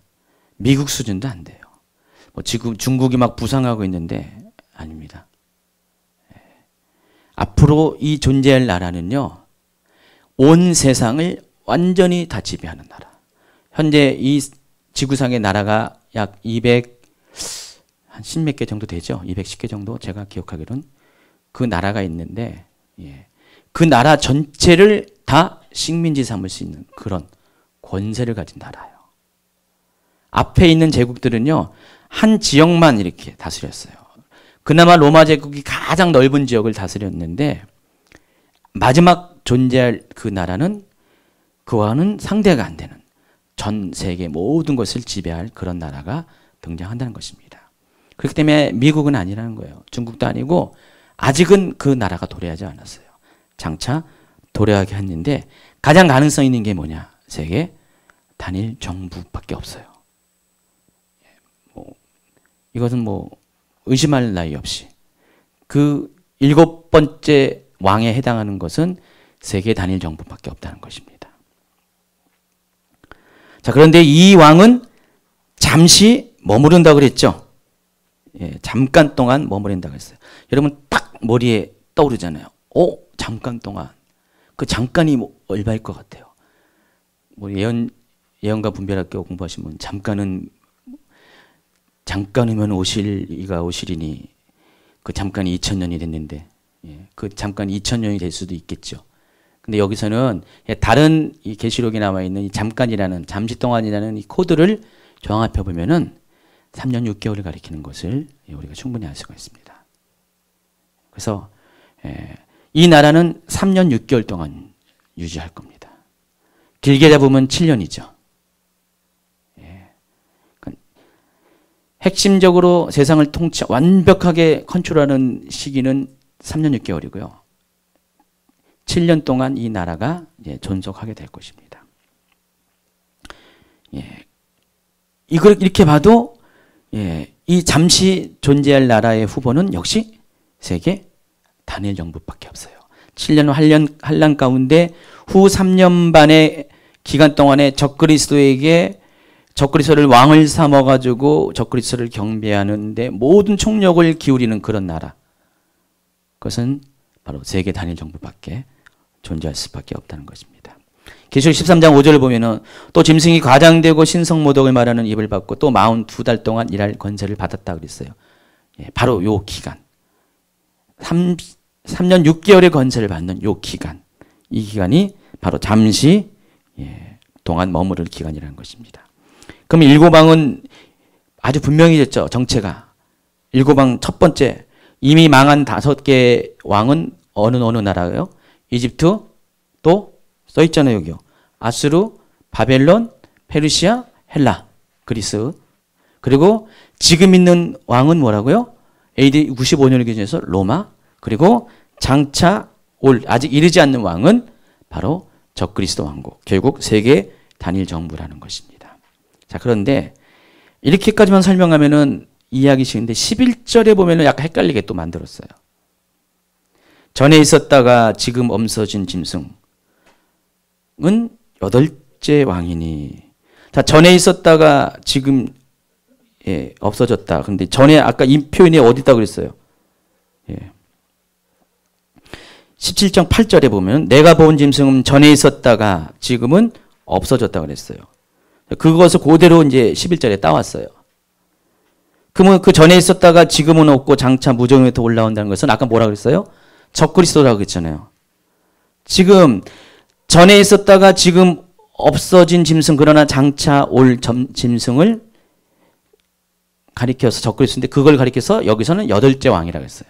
미국 수준도 안 돼요. 지금 중국이 막 부상하고 있는데 아닙니다. 앞으로 이 존재할 나라는요, 온 세상을 완전히 다 지배하는 나라. 현재 이 지구상의 나라가 약 200한 10몇 개 정도 되죠. 210개 정도 제가 기억하기로는 그 나라가 있는데, 그 나라 전체를 다 식민지 삼을 수 있는 그런 권세를 가진 나라예요. 앞에 있는 제국들은요, 한 지역만 이렇게 다스렸어요. 그나마 로마 제국이 가장 넓은 지역을 다스렸는데 마지막 존재할 그 나라는 그와는 상대가 안 되는 전 세계 모든 것을 지배할 그런 나라가 등장한다는 것입니다. 그렇기 때문에 미국은 아니라는 거예요. 중국도 아니고 아직은 그 나라가 도래하지 않았어요. 장차 도래하게 했는데 가장 가능성 있는 게 뭐냐? 세계 단일 정부밖에 없어요. 이것은 의심할 나위 없이 그 7번째 왕에 해당하는 것은 세계 단일 정부밖에 없다는 것입니다. 자, 그런데 이 왕은 잠시 머무른다고 그랬죠. 잠깐 동안 머무른다고 했어요. 여러분 딱 머리에 떠오르잖아요. 잠깐 동안. 그 잠깐이 얼마일 것 같아요. 예언과 분별학교 공부하시면 잠깐이면 오시리니 그 잠깐이 2000년이 됐는데, 그 잠깐이 2000년이 될 수도 있겠죠. 근데 여기서는 다른 이 계시록에 나와 있는 이 잠깐이라는, 잠시 동안이라는 이 코드를 종합해 보면은 3년 6개월을 가리키는 것을 우리가 충분히 알 수가 있습니다. 그래서 이 나라는 3년 6개월 동안 유지할 겁니다. 길게 잡으면 7년이죠. 핵심적으로 세상을 완벽하게 컨트롤하는 시기는 3년 6개월이고요. 7년 동안 이 나라가 존속하게 될 것입니다. 이걸 이렇게 봐도 이 잠시 존재할 나라의 후보는 역시 세계 다니엘 정부밖에 없어요. 7년 환란 가운데 후 3년 반의 기간 동안에 적그리스도를 왕을 삼아가지고 적그리스도를 경배하는데 모든 총력을 기울이는 그런 나라. 그것은 바로 세계 다니엘 정부밖에 존재할 수밖에 없다는 것입니다. 계시록 13장 5절을 보면은 또 짐승이 과장되고 신성모독을 말하는 입을 받고 또 42달 동안 일할 권세를 받았다 그랬어요. 바로 요 기간. 3년 6개월의 권세를 받는 요 기간. 이 기간이 바로 잠시 동안 머무를 기간이라는 것입니다. 그럼 일곱왕은 아주 분명해졌죠. 정체가. 일곱왕 첫 번째 이미 망한 5개 왕은 어느 나라예요? 이집트 또 써있잖아요. 여기요. 아수르, 바벨론, 페르시아, 헬라, 그리스. 그리고 지금 있는 왕은 뭐라고요? AD 95년을 기준해서 로마. 그리고 장차 올 아직 이르지 않는 왕은 바로 적그리스도 왕국. 결국 세계 단일 정부라는 것입니다. 자, 그런데 이렇게까지만 설명하면은 이해하기 쉬운데 11절에 보면은 약간 헷갈리게 또 만들었어요. 전에 있었다가 지금 없어진 짐승은 8째 왕이니. 자, 전에 있었다가 지금 없어졌다. 근데 전에 아까 이 표현이 어디다 그랬어요? 17장 8절에 보면 내가 본 짐승은 전에 있었다가 지금은 없어졌다 그랬어요. 그것을 그대로 이제 11절에 따왔어요. 그러면 그 전에 있었다가 지금은 없고 장차 무정에부터 올라온다는 것은 아까 뭐라 그랬어요? 적그리스도라고 그랬잖아요. 지금 전에 있었다가 지금 없어진 짐승 그러나 장차 올 짐승을 가리켜서 적그리스도인데 그걸 가리켜서 여기서는 8째 왕이라고 했어요.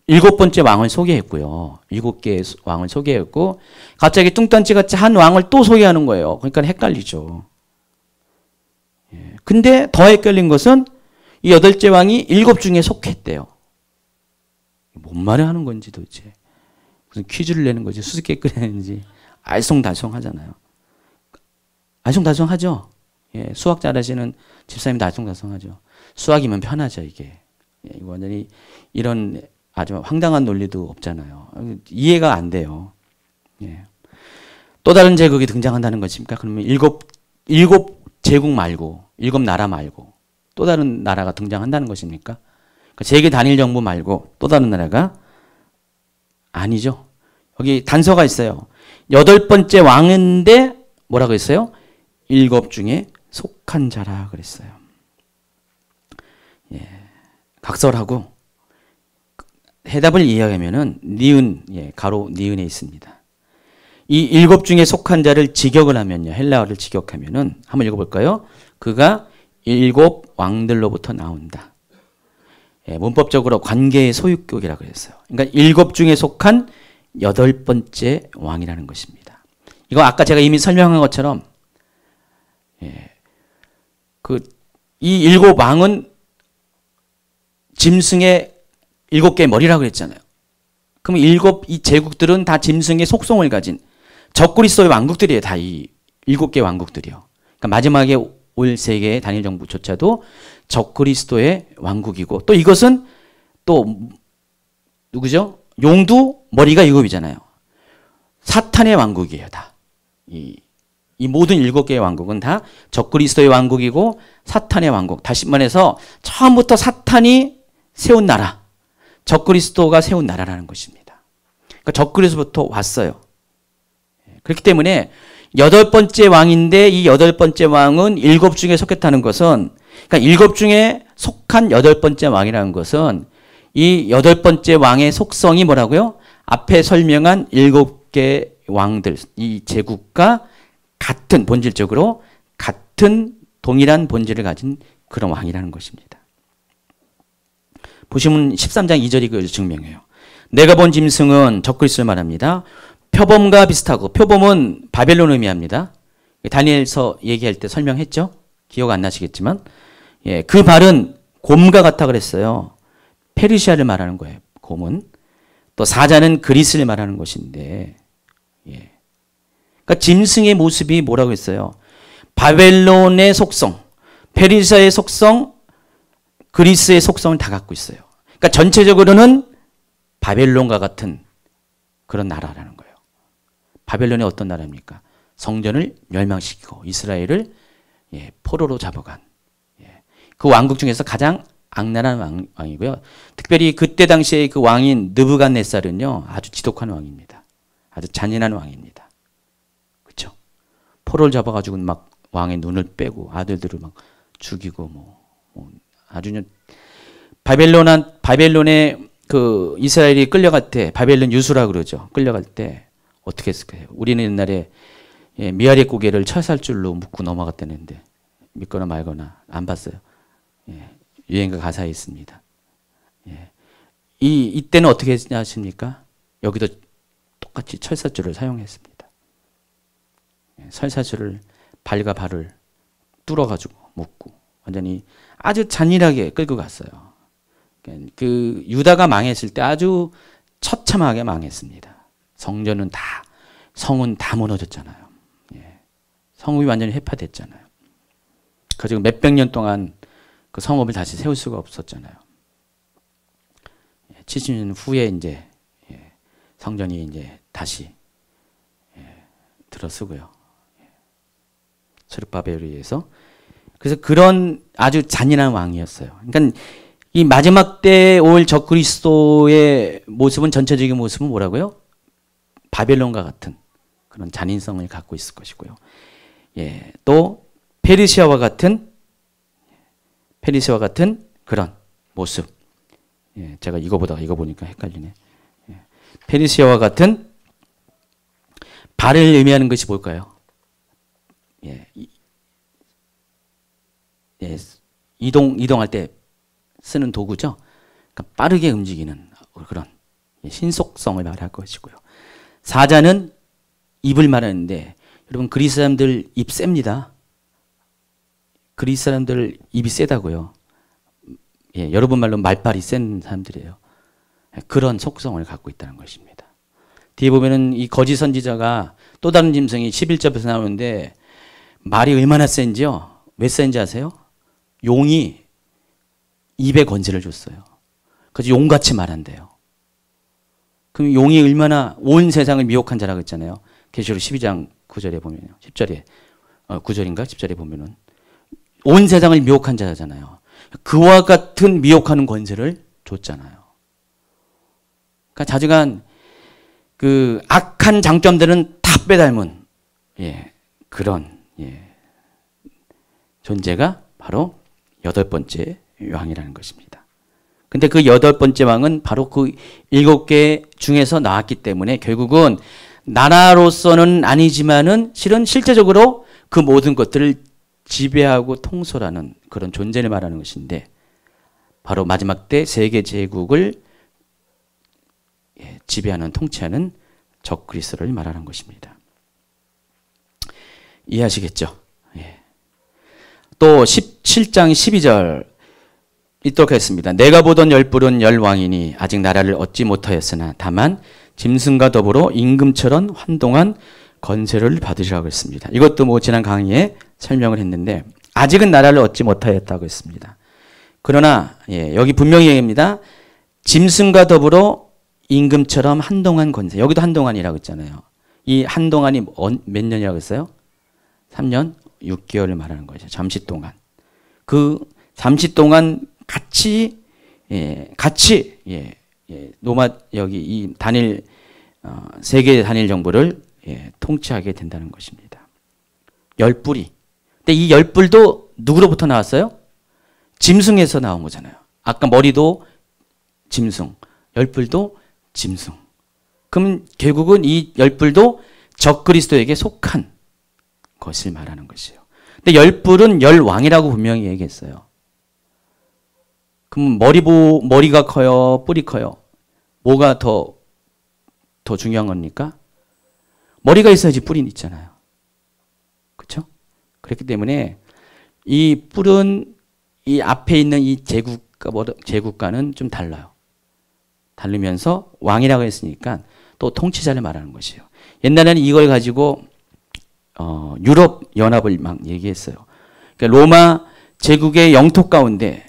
7번째 왕을 소개했고요. 7개의 왕을 소개했고 갑자기 뚱딴지같이 한 왕을 또 소개하는 거예요. 그러니까 헷갈리죠. 근데 더 헷갈린 것은 이 8째 왕이 7 중에 속했대요. 뭔 말을 하는 건지 도대체. 무슨 퀴즈를 내는 거지 수수께끼를 내는지 알쏭달쏭하잖아요. 알쏭달쏭하죠. 수학 잘하시는 집사님도 알쏭달쏭하죠. 수학이면 편하죠 이게. 완전히 이런 아주 황당한 논리도 없잖아요. 이해가 안 돼요. 또 다른 제국이 등장한다는 것입니까? 그러면 일곱 제국 말고 7 나라 말고 또 다른 나라가 등장한다는 것입니까? 세계 단일 정부 말고 또 다른 나라가 아니죠. 여기 단서가 있어요. 8번째 왕인데 뭐라고 했어요? 7 중에 속한 자라 그랬어요. 각설하고 해답을 이해하면은 니은, 가로 니은에 있습니다. 이 7 중에 속한 자를 직역을 하면요. 헬라어를 직역하면은 한번 읽어볼까요? 그가 7 왕들로부터 나온다. 문법적으로 관계의 소유격이라고 했어요. 그러니까 7 중에 속한 8번째 왕이라는 것입니다. 이거 아까 제가 이미 설명한 것처럼 이 7 왕은 짐승의 7개의 머리라고 그랬잖아요. 그럼 이 제국들은 다 짐승의 속성을 가진 적그리스도의 왕국들이에요. 다 이 7개 왕국들이요. 그러니까 마지막에 올 세계의 단일 정부조차도 적그리스도의 왕국이고 또 이것은 또 누구죠? 용도 머리가 7이잖아요. 사탄의 왕국이에요. 다. 이 모든 7개의 왕국은 다 적그리스도의 왕국이고 사탄의 왕국. 다시 말해서 처음부터 사탄이 세운 나라. 적그리스도가 세운 나라라는 것입니다. 그러니까 적그리스도부터 왔어요. 그렇기 때문에 8번째 왕인데 이 8번째 왕은 7 중에 속했다는 것은 그러니까 7 중에 속한 8번째 왕이라는 것은 이 8번째 왕의 속성이 뭐라고요? 앞에 설명한 7개 왕들, 이 제국과 같은 본질적으로 같은 동일한 본질을 가진 그런 왕이라는 것입니다. 보시면 13장 2절이 그걸 증명해요. 내가 본 짐승은 적그리스도를 말합니다. 표범과 비슷하고 표범은 바벨론 의미합니다. 다니엘서 얘기할 때 설명했죠. 기억 안 나시겠지만 그 발은 곰과 같아 그랬어요. 페르시아를 말하는 거예요. 곰은. 또 사자는 그리스를 말하는 것인데, 예. 그러니까 짐승의 모습이 뭐라고 했어요? 바벨론의 속성, 페르시아의 속성, 그리스의 속성을 다 갖고 있어요. 그러니까 전체적으로는 바벨론과 같은 그런 나라라는 거예요. 바벨론이 어떤 나라입니까? 성전을 멸망시키고 이스라엘을 포로로 잡아간 그 왕국 중에서 가장 악랄한 왕이고요. 특별히 그때 당시에 그 왕인 느부갓네살은요, 아주 지독한 왕입니다. 아주 잔인한 왕입니다. 그렇죠? 포로를 잡아가지고 막 왕의 눈을 빼고 아들들을 막 죽이고 아주 바벨론에 그 이스라엘이 끌려갈 때 바벨론 유수라 그러죠. 끌려갈 때 어떻게 했을까요? 우리는 옛날에 미아리 고개를 철살줄로 묶고 넘어갔다는데 믿거나 말거나 안 봤어요. 유행가 가사에 있습니다. 이때는 어떻게 하십니까? 여기도 똑같이 철사줄을 사용했습니다. 철사줄을 발과 발을 뚫어가지고 묶고 완전히 아주 잔인하게 끌고 갔어요. 그 유다가 망했을 때 아주 처참하게 망했습니다. 성은 다 무너졌잖아요. 성읍이 완전히 해파됐잖아요. 그리고 몇백 년 동안 그 성읍을 다시 세울 수가 없었잖아요. 70년 후에 이제 성전이 이제 다시 들어서고요. 스룹바벨에 의해서. 그래서 그런 아주 잔인한 왕이었어요. 그러니까 이 마지막 때 올 적그리스도의 모습은 전체적인 모습은 뭐라고요? 바벨론과 같은 그런 잔인성을 갖고 있을 것이고요. 또 페르시아와 같은 그런 모습. 제가 이거 보니까 헷갈리네. 페르시아와 같은 발을 의미하는 것이 뭘까요? 이동할 때 쓰는 도구죠. 그러니까 빠르게 움직이는 그런 신속성을 말할 것이고요. 사자는 입을 말하는데 여러분 그리스 사람들 입 셉니다. 그리스 사람들 입이 세다고요. 여러분 말로 말빨이 센 사람들이에요. 그런 속성을 갖고 있다는 것입니다. 뒤에 보면은 이 거짓 선지자가 또 다른 짐승이 11절에서 나오는데 말이 얼마나 센지요. 왜 센지 아세요? 용이 입에 권세를 줬어요. 그래서 용같이 말한대요. 그럼 용이 얼마나 온 세상을 미혹한 자라고 했잖아요. 계시록 12장 9절에 보면요. 10절에 9절인가 10절에 보면은 온 세상을 미혹한 자잖아요. 그와 같은 미혹하는 권세를 줬잖아요. 그러니까 자주간 그 악한 장점들은 다 빼닮은 그런 존재가 바로 8번째 왕이라는 것입니다. 근데 그 8번째 왕은 바로 그 7개 중에서 나왔기 때문에 결국은 나라로서는 아니지만은 실제적으로 그 모든 것들을 지배하고 통솔하는 그런 존재를 말하는 것인데 바로 마지막 때 세계 제국을 지배하는 통치하는 적그리스도를 말하는 것입니다. 이해하시겠죠? 또 17장 12절 있도록 하겠습니다. 내가 보던 열불은 열왕이니 아직 나라를 얻지 못하였으나 다만 짐승과 더불어 임금처럼 환동한 건세를 받으시라고 했습니다. 이것도 지난 강의에 설명을 했는데 아직은 나라를 얻지 못하였다고 했습니다. 그러나 여기 분명히 얘기합니다. 짐승과 더불어 임금처럼 한동안 건세. 여기도 한동안이라고 했잖아요. 이 한동안이 몇 년이라고 했어요? 3년 6개월을 말하는 거죠. 잠시 동안. 그 잠시 동안 같이 여기 이 단일 세계 단일 정부를 통치하게 된다는 것입니다. 열불이. 근데 이 열불도 누구로부터 나왔어요? 짐승에서 나온 거잖아요. 아까 머리도 짐승, 열불도 짐승. 그럼 결국은 이 열불도 적그리스도에게 속한 것을 말하는 것이에요. 근데 열불은 열왕이라고 분명히 얘기했어요. 그럼 머리가 커요? 뿔이 커요? 뭐가 더 중요한 겁니까? 머리가 있어야지 뿔이 있잖아요. 그렇죠? 그렇기 때문에 이 뿔은 이 앞에 있는 이 제국과는 좀 달라요. 다르면서 왕이라고 했으니까 또 통치자를 말하는 것이에요. 옛날에는 이걸 가지고 유럽 연합을 막 얘기했어요. 그러니까 로마 제국의 영토 가운데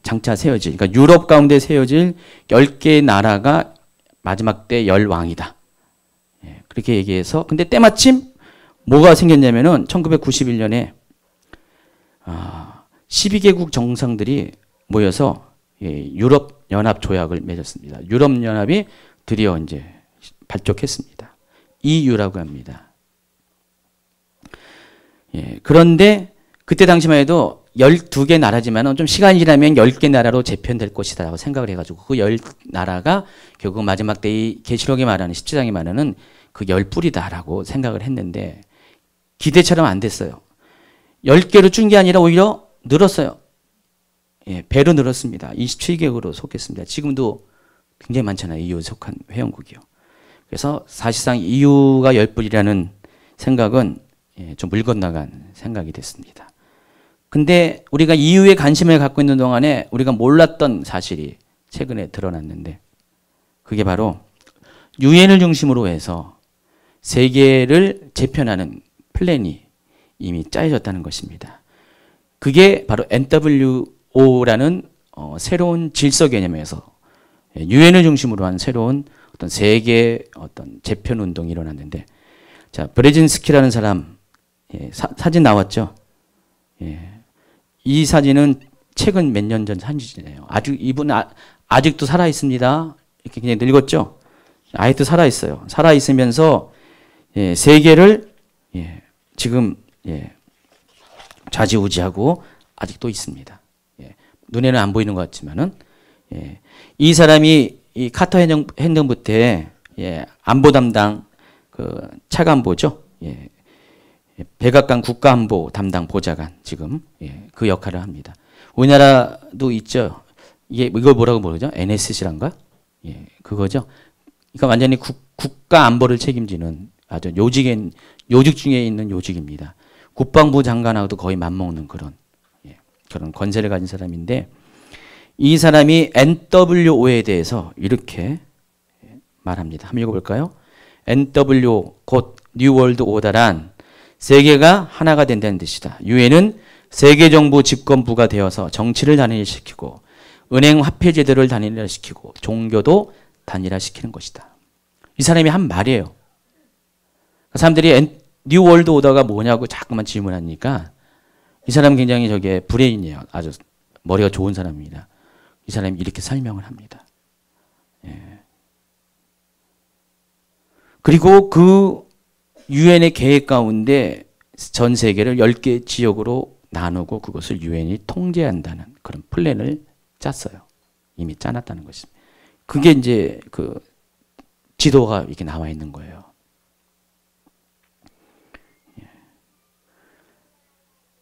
장차 세워질, 그러니까 유럽 가운데 세워질 10개의 나라가 마지막 때 10왕이다. 그렇게 얘기해서, 근데 때마침 뭐가 생겼냐면은 1991년에 12개국 정상들이 모여서 유럽 연합 조약을 맺었습니다. 유럽 연합이 드디어 이제 발족했습니다. EU라고 합니다. 그런데 그때 당시만 해도 12개 나라지만은 좀 시간이 지나면 10개 나라로 재편될 것이다라고 생각을 해가지고 그 10나라가 결국 마지막 때 이 계시록에 말하는 17장에 말하는 그 10뿌리다라고 생각을 했는데 기대처럼 안 됐어요. 10개로 준 게 아니라 오히려 늘었어요. 배로 늘었습니다. 27개국으로 속했습니다. 지금도 굉장히 많잖아요. EU에 속한 회원국이요. 그래서 사실상 EU가 10뿌리라는 생각은 좀 물 건너간 생각이 됐습니다. 근데 우리가 EU에 관심을 갖고 있는 동안에 우리가 몰랐던 사실이 최근에 드러났는데 그게 바로 유엔을 중심으로 해서 세계를 재편하는 플랜이 이미 짜여졌다는 것입니다. 그게 바로 NWO라는 새로운 질서 개념에서 유엔을 중심으로 한 새로운 어떤 세계 어떤 재편 운동이 일어났는데, 자 브레진스키라는 사람 사진 나왔죠. 이 사진은 최근 몇 년 전 사진이에요. 아직 이분 아직도 살아 있습니다. 이렇게 그냥 늙었죠. 아직도 살아 있어요. 살아 있으면서 세계를 지금 좌지우지하고 아직도 있습니다. 눈에는 안 보이는 것 같지만은 이 사람이 이 카터 행정부 때 안보 담당 그 차관보죠. 백악관 국가안보 담당 보좌관 지금 그 역할을 합니다. 우리나라도 있죠. 이걸 뭐라고 부르죠? NSC란가? 그거죠. 그러니까 완전히 국가 안보를 책임지는 아주 요직 중에 있는 요직입니다. 국방부 장관하고도 거의 맞먹는 그런 권세를 가진 사람인데, 이 사람이 NWO에 대해서 이렇게 말합니다. 한번 읽어볼까요? NWO 곧 뉴 월드 오더란 세계가 하나가 된다는 뜻이다. 유엔은 세계정부 집권부가 되어서 정치를 단일시키고 은행 화폐 제도를 단일화시키고 종교도 단일화시키는 것이다. 이 사람이 한 말이에요. 사람들이 뉴 월드 오더가 뭐냐고 자꾸만 질문하니까 이 사람은 굉장히 저게 브레인이에요. 아주 머리가 좋은 사람입니다. 이 사람이 이렇게 설명을 합니다. 그리고 그 유엔의 계획 가운데 전 세계를 10개 지역으로 나누고 그것을 유엔이 통제한다는 그런 플랜을 짰어요. 이미 짜놨다는 것입니다. 그게 이제 그 지도가 이렇게 나와 있는 거예요.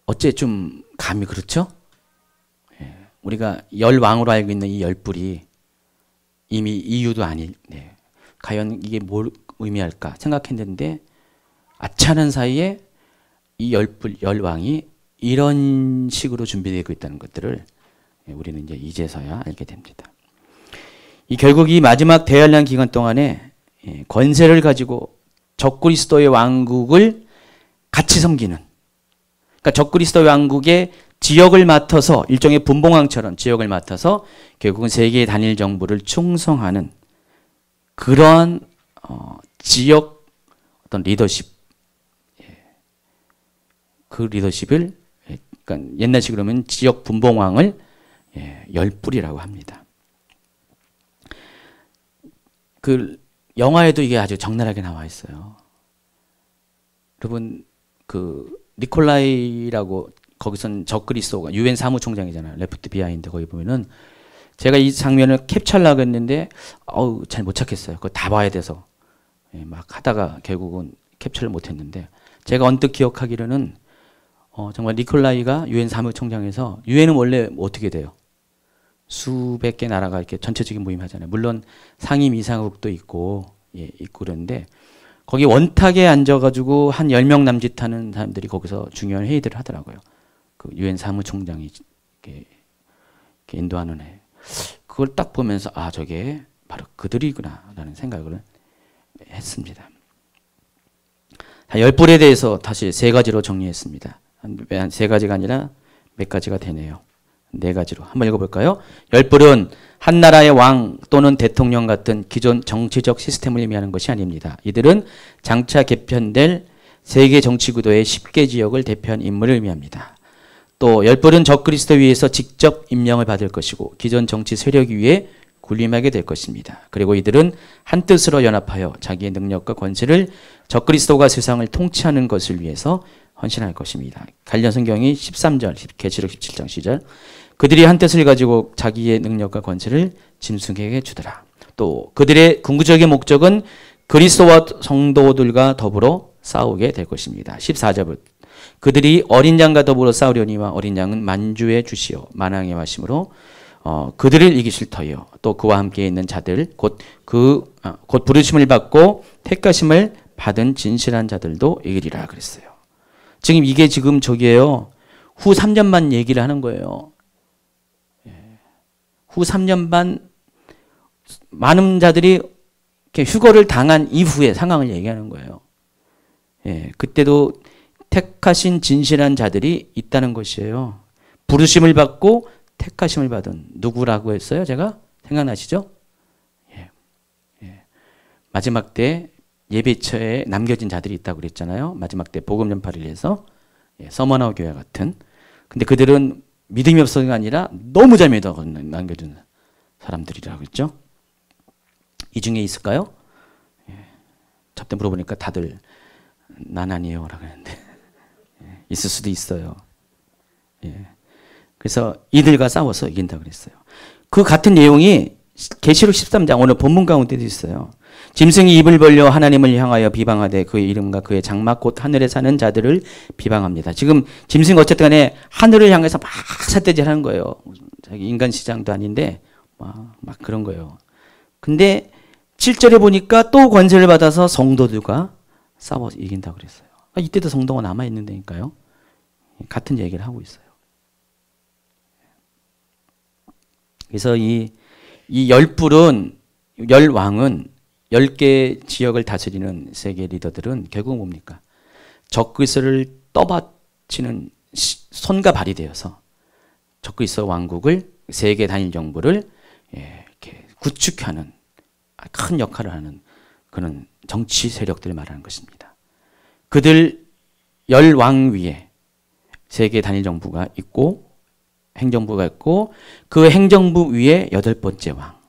어째 좀 감이 그렇죠? 우리가 10왕으로 알고 있는 이 10뿔이 이미 EU도 아닐, 과연 이게 뭘 의미할까 생각했는데 아차는 사이에 이 10왕이 이런 식으로 준비되고 있다는 것들을 우리는 이제 이제서야 알게 됩니다. 결국 이 마지막 대환란 기간 동안에 권세를 가지고 적그리스도의 왕국을 같이 섬기는, 그러니까 적그리스도 왕국의 지역을 맡아서 일종의 분봉왕처럼 지역을 맡아서 결국은 세계의 단일 정부를 충성하는 그러한 지역 어떤 리더십, 그 리더십을 그러니까 옛날식으로 하면 지역 분봉왕을 10뿔이라고 합니다. 그 영화에도 이게 아주 적나라하게 나와 있어요. 여러분 그 니콜라이라고 거기선 적그리스도가 유엔 사무총장이잖아요. 레프트 비하인드 거기 보면은 제가 이 장면을 캡처하려고 했는데 잘 못 찾겠어요. 그거 다 봐야 돼서 막 하다가 결국은 캡처를 못 했는데 제가 언뜻 기억하기로는 정말 니콜라이가 유엔 사무총장에서 유엔은 원래 어떻게 돼요? 수백 개 나라가 이렇게 전체적인 모임 하잖아요. 물론 상임 이사국도 있고 있고 그런데 거기 원탁에 앉아가지고 한 10명 남짓하는 사람들이 거기서 중요한 회의들을 하더라고요. 그 유엔 사무총장이 이렇게 인도하는 애. 그걸 딱 보면서 아, 저게 바로 그들이구나 라는 생각을 했습니다. 열불에 대해서 다시 세 가지로 정리했습니다. 한 세 가지가 아니라 몇 가지가 되네요. 네 가지로 한번 읽어볼까요? 열불은 한 나라의 왕 또는 대통령 같은 기존 정치적 시스템을 의미하는 것이 아닙니다. 이들은 장차 개편될 세계 정치 구도의 10개 지역을 대표한 인물을 의미합니다. 또 열불은 적그리스도 위에서 직접 임명을 받을 것이고 기존 정치 세력 위에 군림하게 될 것입니다. 그리고 이들은 한뜻으로 연합하여 자기의 능력과 권세를 적그리스도가 세상을 통치하는 것을 위해서 헌신할 것입니다. 관련 성경이 13절, 계시록 17장 시절 그들이 한 뜻을 가지고 자기의 능력과 권세를 짐승에게 주더라. 또 그들의 궁극적인 목적은 그리스도와 성도들과 더불어 싸우게 될 것입니다. 14절부터 그들이 어린 양과 더불어 싸우려니와 어린 양은 만주의 주시요 만왕의 와심으로 그들을 이기실 터이요 또 그와 함께 있는 자들 곧 부르심을 받고 택하심을 받은 진실한 자들도 이기리라 그랬어요. 지금 이게 지금 저기에요. 후 3년만 얘기를 하는 거예요. 후 3년 반 많은 자들이 휴거를 당한 이후의 상황을 얘기하는 거예요. 그때도 택하신 진실한 자들이 있다는 것이에요. 부르심을 받고 택하심을 받은 누구라고 했어요? 제가 생각나시죠? 마지막 때 예배처에 남겨진 자들이 있다고 그랬잖아요. 마지막 때 복음 전파를 위해서 서머나우 교회 같은. 근데 그들은 믿음이 없어서가 게 아니라 너무 잘 믿어 남겨준 사람들이라고 그랬죠. 이 중에 있을까요? 저때 물어보니까 다들 난 아니에요 라고 했는데 있을 수도 있어요. 그래서 이들과 싸워서 이긴다고 그랬어요. 그 같은 내용이 계시록 13장 오늘 본문 가운데도 있어요. 짐승이 입을 벌려 하나님을 향하여 비방하되 그의 이름과 그의 장막 곧 하늘에 사는 자들을 비방합니다. 지금 짐승이 어쨌든 간에 하늘을 향해서 막 삿대질하는 거예요. 자기 인간 시장도 아닌데 막 그런 거예요. 근데 7절에 보니까 또 권세를 받아서 성도들과 싸워서 이긴다고 그랬어요. 이때도 성도가 남아있는다니까요. 같은 얘기를 하고 있어요. 그래서 이 열불은 열왕은 10개 지역을 다스리는 세계 리더들은 결국 뭡니까? 적그리스도를 떠받치는 손과 발이 되어서 적그리스도 왕국을 세계 단일 정부를 이렇게 구축하는 큰 역할을 하는 그런 정치 세력들을 말하는 것입니다. 그들 열왕 위에 세계 단일 정부가 있고 행정부가 있고 그 행정부 위에 8번째 왕.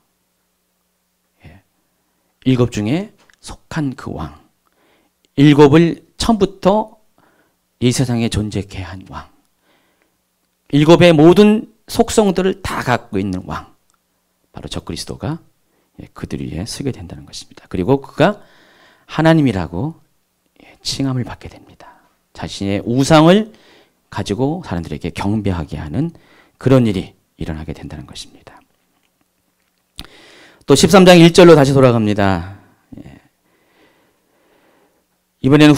7 중에 속한 그 왕. 7을 처음부터 이 세상에 존재케 한 왕. 7의 모든 속성들을 다 갖고 있는 왕. 바로 적그리스도가 그들 위에 서게 된다는 것입니다. 그리고 그가 하나님이라고 칭함을 받게 됩니다. 자신의 우상을 가지고 사람들에게 경배하게 하는 그런 일이 일어나게 된다는 것입니다. 또 13장 1절로 다시 돌아갑니다. 이번에는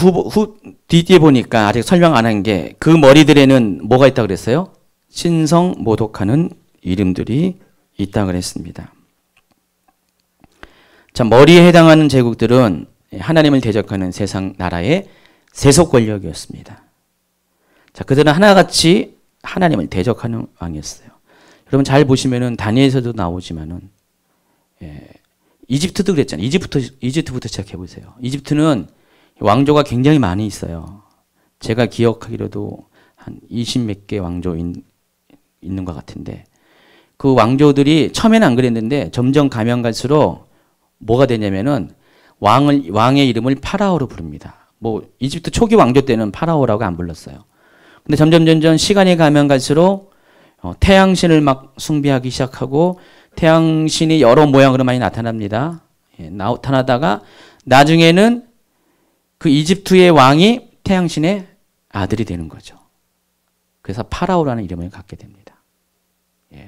뒤에 보니까 아직 설명 안 한 게 그 머리들에는 뭐가 있다고 그랬어요? 신성 모독하는 이름들이 있다고 그랬습니다. 자, 머리에 해당하는 제국들은 하나님을 대적하는 세상 나라의 세속 권력이었습니다. 자, 그들은 하나같이 하나님을 대적하는 왕이었어요. 여러분 잘 보시면은 다니엘서도 나오지만은 이집트도 그랬잖아요. 이집트부터 시작해 보세요. 이집트는 왕조가 굉장히 많이 있어요. 제가 기억하기로도 한 20몇 개 왕조 있는 것 같은데 그 왕조들이 처음에는 안 그랬는데 점점 가면 갈수록 뭐가 되냐면은 왕의 이름을 파라오로 부릅니다. 뭐 이집트 초기 왕조 때는 파라오라고 안 불렀어요. 근데 점점 시간이 가면 갈수록 태양신을 막 숭배하기 시작하고 태양신이 여러 모양으로 많이 나타납니다. 나타나다가 나중에는 그 이집트의 왕이 태양신의 아들이 되는 거죠. 그래서 파라오라는 이름을 갖게 됩니다.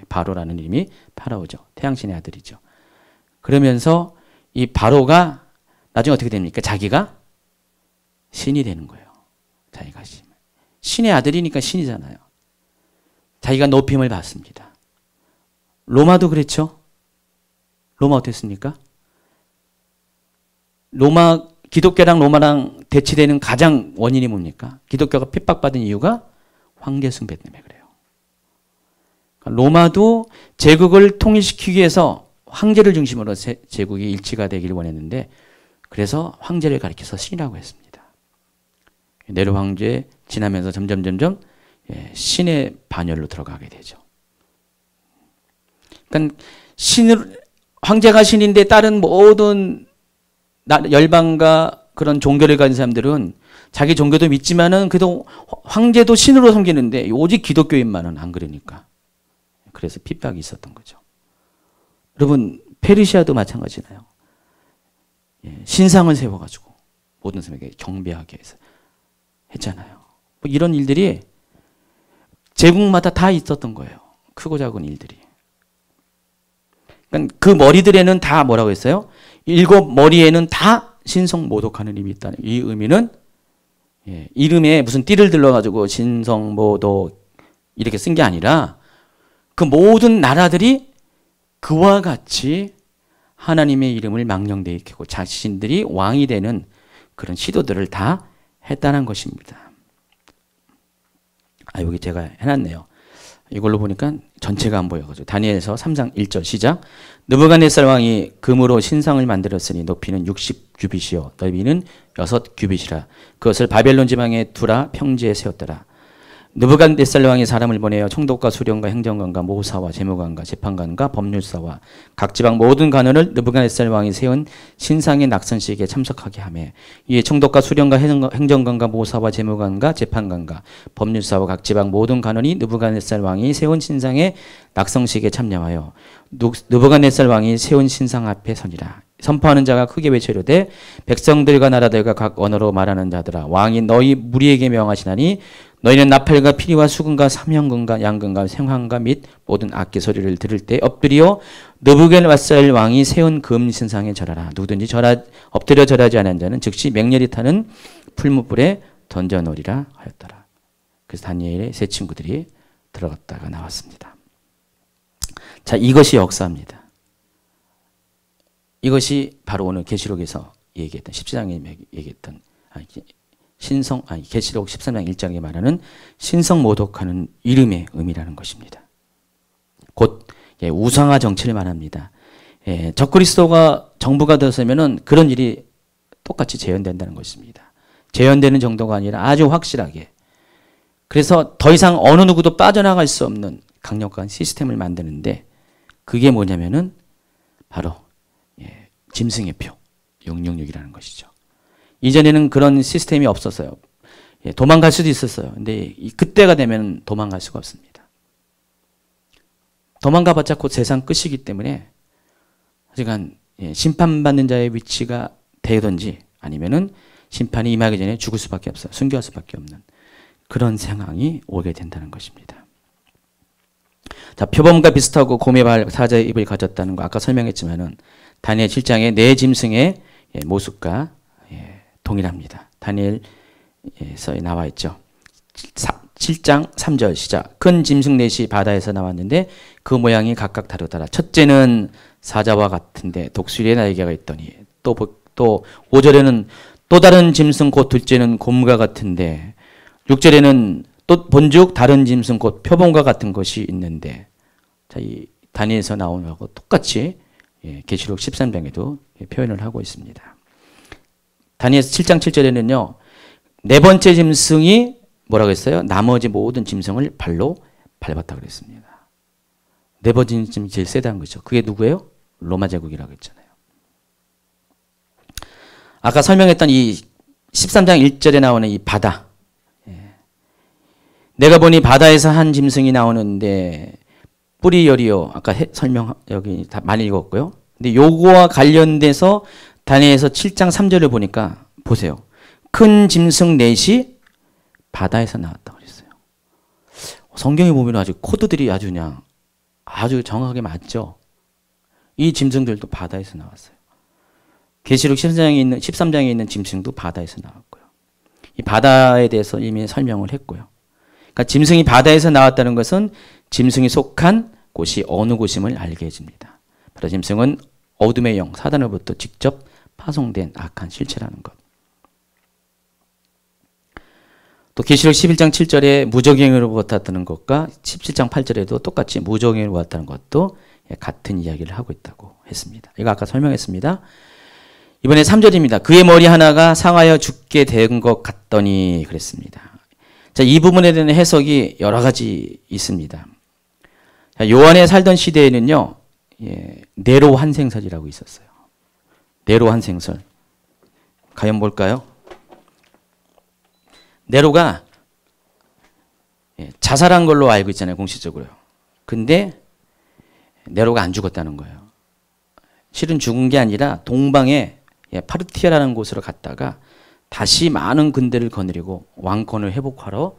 바로라는 이름이 파라오죠. 태양신의 아들이죠. 그러면서 이 바로가 나중에 어떻게 됩니까? 자기가 신이 되는 거예요. 자기가 신의 아들이니까 신이잖아요. 자기가 높임을 받습니다. 로마도 그렇죠. 로마 어땠습니까? 기독교랑 로마랑 대치되는 가장 원인이 뭡니까? 기독교가 핍박받은 이유가 황제 숭배 때문에 그래요. 로마도 제국을 통일시키기 위해서 황제를 중심으로 제국이 일치가 되기를 원했는데, 그래서 황제를 가리켜서 신이라고 했습니다. 네로 황제 지나면서 점점 신의 반열로 들어가게 되죠. 그러니까 황제가 신인데 다른 모든 열방과 그런 종교를 가진 사람들은 자기 종교도 믿지만은 그래도 황제도 신으로 섬기는데 오직 기독교인만은 안 그러니까. 그래서 핍박이 있었던 거죠. 여러분, 페르시아도 마찬가지나요. 신상을 세워가지고 모든 사람에게 경배하게 해서 했잖아요. 뭐 이런 일들이 제국마다 다 있었던 거예요. 크고 작은 일들이. 그러니까 그 머리들에는 다 뭐라고 했어요? 7 머리에는 다 신성모독하는 힘이 있다는, 이 의미는 이름에 무슨 띠를 들러가지고 신성모독 이렇게 쓴 게 아니라 그 모든 나라들이 그와 같이 하나님의 이름을 망령되이 일으키고 자신들이 왕이 되는 그런 시도들을 다 했다는 것입니다. 여기 제가 해놨네요. 이걸로 보니까 전체가 안 보여가지고. 다니엘서 3장 1절 시작. 느부갓네살 왕이 금으로 신상을 만들었으니 높이는 60규빗이요 넓이는 6규빗이라. 그것을 바벨론 지방에 두라 평지에 세웠더라. 느부갓네살 왕이 사람을 보내어 총독과 수령과 행정관과 모사와 재무관과 재판관과 법률사와 각 지방 모든 관원을 느부갓네살 왕이 세운 신상의 낙선식에 참석하게 하며, 이에 총독과 수령과 행정관과 모사와 재무관과 재판관과 법률사와 각 지방 모든 관원이 느부갓네살 왕이 세운 신상의 낙선식에 참여하여 느부갓네살 왕이 세운 신상 앞에 서니라. 선포하는 자가 크게 외치려되 백성들과 나라들과 각 언어로 말하는 자들아, 왕이 너희 무리에게 명하시나니 너희는 나팔과 피리와 수금과 삼형금과 양금과 생황과 및 모든 악기 소리를 들을 때 엎드려 느부갓네살 왕이 세운 금 신상에 절하라. 누구든지 엎드려 절하지 않은 자는 즉시 맹렬히 타는 풀무불에 던져놓으리라 하였더라. 그래서 다니엘의 세 친구들이 들어갔다가 나왔습니다. 자, 이것이 역사입니다. 이것이 바로 오늘 계시록에서 얘기했던 17장에 얘기했던 계시록 13장 1장에 말하는 신성모독하는 이름의 의미라는 것입니다. 곧 우상화 정치를 말합니다. 적그리스도가 정부가 되었으면은 그런 일이 똑같이 재현된다는 것입니다. 재현되는 정도가 아니라 아주 확실하게. 그래서 더 이상 어느 누구도 빠져나갈 수 없는 강력한 시스템을 만드는데, 그게 뭐냐면은 바로 짐승의 표 666이라는 것이죠. 이전에는 그런 시스템이 없었어요. 도망갈 수도 있었어요. 근데 그때가 되면 도망갈 수가 없습니다. 도망가봤자 곧 세상 끝이기 때문에 하여간 심판받는 자의 위치가 되든지 아니면은 심판이 임하기 전에 죽을 수밖에 없어요. 순교할 수밖에 없는 그런 상황이 오게 된다는 것입니다. 자, 표범과 비슷하고 곰의 발 사자의 입을 가졌다는 거 아까 설명했지만은 다니엘 7장의 네 짐승의 모습과 동일합니다. 다니엘서에 나와 있죠. 7장 3절 시작. 큰 짐승 넷이 바다에서 나왔는데 그 모양이 각각 다르더라. 첫째는 사자와 같은데 독수리의 날개가 있더니, 또 5절에는 또 다른 짐승 곧 둘째는 곰과 같은데, 6절에는 또 본즉 다른 짐승 곧 표범과 같은 것이 있는데, 자, 이 다니엘서 나오는 거하고 똑같이 계시록 13장에도 표현을 하고 있습니다. 다니엘서 7장 7절에는요. 네 번째 짐승이 뭐라고 했어요? 나머지 모든 짐승을 발로 밟았다 그랬습니다. 네 번째 짐승이 제일 세다는 거죠. 그게 누구예요? 로마 제국이라고 했잖아요. 아까 설명했던 이 13장 1절에 나오는 이 바다. 내가 보니 바다에서 한 짐승이 나오는데 뿌리 열이요. 아까 설명 여기 다 많이 읽었고요. 근데 요거와 관련돼서 다니엘서 7장 3절을 보니까 보세요. 큰 짐승 넷이 바다에서 나왔다고 그랬어요. 성경에 보면 아주 코드들이 아주 그냥 아주 정확하게 맞죠. 이 짐승들도 바다에서 나왔어요. 계시록 13장에 있는 짐승도 바다에서 나왔고요. 이 바다에 대해서 이미 설명을 했고요. 그러니까 짐승이 바다에서 나왔다는 것은 짐승이 속한 곳이 어느 곳임을 알게 해줍니다. 바로 짐승은 어둠의 영, 사단으로부터 직접 파송된 악한 실체라는 것. 또 계시록 11장 7절에 무적행으로부터 왔다는 것과 17장 8절에도 똑같이 무적행으로부터 왔다는 것도 같은 이야기를 하고 있다고 했습니다. 이거 아까 설명했습니다. 이번에 3절입니다. 그의 머리 하나가 상하여 죽게 된 것 같더니 그랬습니다. 자, 이 부분에 대한 해석이 여러 가지 있습니다. 자, 요한에 살던 시대에는요, 네로 환생설이라고 있었어요. 네로 환생설. 과연 뭘까요? 네로가 자살한 걸로 알고 있잖아요, 공식적으로요. 근데 네로가 안 죽었다는 거예요. 실은 죽은 게 아니라 동방에 파르티아라는 곳으로 갔다가 다시 많은 군대를 거느리고 왕권을 회복하러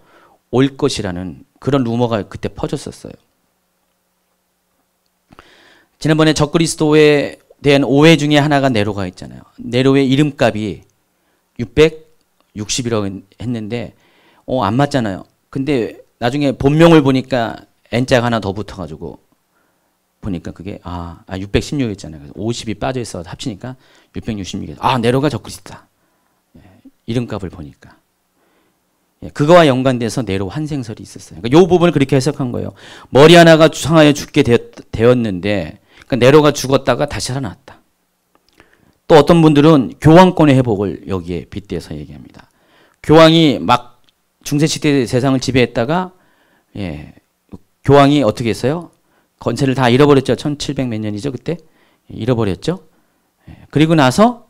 올 것이라는 그런 루머가 그때 퍼졌었어요. 지난번에 적그리스도에 대한 오해 중에 하나가 네로가 있잖아요. 네로의 이름값이 661억 했는데 안 맞잖아요. 근데 나중에 본명을 보니까 N자가 하나 더 붙어가지고 보니까 그게 616이었잖아요. 그래서 50이 빠져있어 합치니까 666. 네로가 적그리스도다. 이름값을 보니까. 그거와 연관돼서 네로 환생설이 있었어요. 그러니까 이 부분을 그렇게 해석한 거예요. 머리 하나가 상하여 죽게 되었는데 그러니까 네로가 죽었다가 다시 살아났다. 또 어떤 분들은 교황권의 회복을 여기에 빗대서 얘기합니다. 교황이 막 중세시대 세상을 지배했다가 교황이 어떻게 했어요? 권세를 다 잃어버렸죠. 1700 몇 년이죠. 그때 잃어버렸죠. 그리고 나서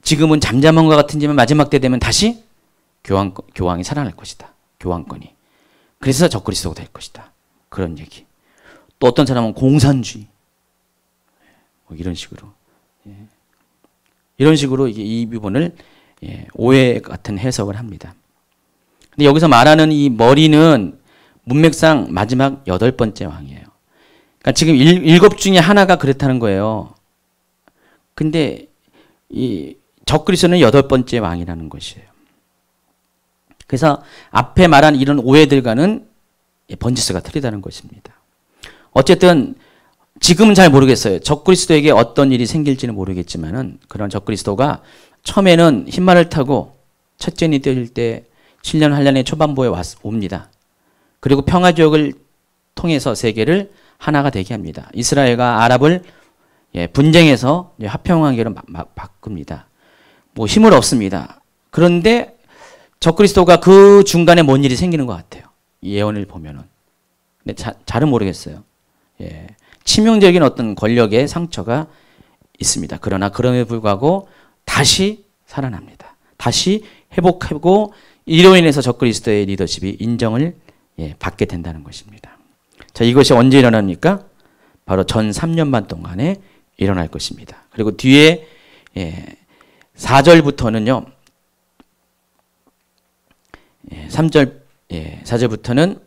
지금은 잠잠한 것 같은지만 마지막 때 되면 다시 교황이 살아날 것이다. 교황권이. 그래서 적그리스도가 될 것이다. 그런 얘기. 또 어떤 사람은 공산주의. 이런 식으로. 이런 식으로 이 부분을 오해 같은 해석을 합니다. 근데 여기서 말하는 이 머리는 문맥상 마지막 8번째 왕이에요. 그러니까 지금 7 중에 하나가 그렇다는 거예요. 근데 이 적그리스도는 8번째 왕이라는 것이에요. 그래서 앞에 말한 이런 오해들과는 번지수가 틀리다는 것입니다. 어쨌든 지금은 잘 모르겠어요. 적그리스도에게 어떤 일이 생길지는 모르겠지만은 그런 적그리스도가 처음에는 흰말을 타고 첫째니 떼어질 때 7년 환란의 초반부에 옵니다. 그리고 평화지역을 통해서 세계를 하나가 되게 합니다. 이스라엘과 아랍을 분쟁해서 화평관계로 바꿉니다. 뭐 힘을 얻습니다. 그런데 적그리스도가 그 중간에 뭔 일이 생기는 것 같아요. 예언을 보면은. 근데 잘은 모르겠어요. 치명적인 어떤 권력의 상처가 있습니다. 그러나 그럼에도 불구하고 다시 살아납니다. 다시 회복하고 이로 인해서 적그리스도의 리더십이 인정을 받게 된다는 것입니다. 자, 이것이 언제 일어납니까? 바로 전 3년 반 동안에 일어날 것입니다. 그리고 뒤에 4절부터는요. 4절부터는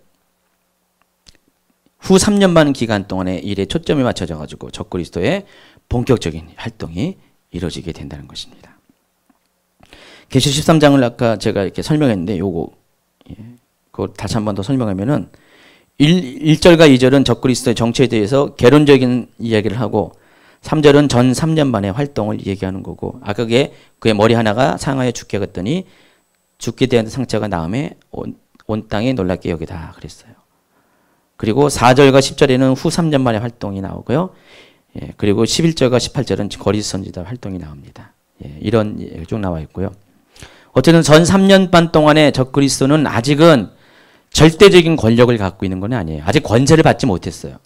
후 3년 반 기간 동안의 일에 초점이 맞춰져 가지고 적그리스도의 본격적인 활동이 이루어지게 된다는 것입니다. 계시록 13장을 아까 제가 이렇게 설명했는데 요거 그거 다시 한 번 더 설명하면은 1절과 2절은 적그리스도의 정체에 대해서 개론적인 이야기를 하고 3절은 전 3년 만의 활동을 얘기하는 거고 아까 그의 머리 하나가 상하여 죽게 갔더니 죽게 된 상처가 나음에 온 땅에 놀랍게 여기다 그랬어요. 그리고 4절과 10절에는 후 3년 만의 활동이 나오고요. 그리고 11절과 18절은 거리스 선지자 활동이 나옵니다. 이런 얘기가 쭉 나와 있고요. 어쨌든 전 3년 반 동안에 적그리스도는 아직은 절대적인 권력을 갖고 있는 건 아니에요. 아직 권세를 받지 못했어요.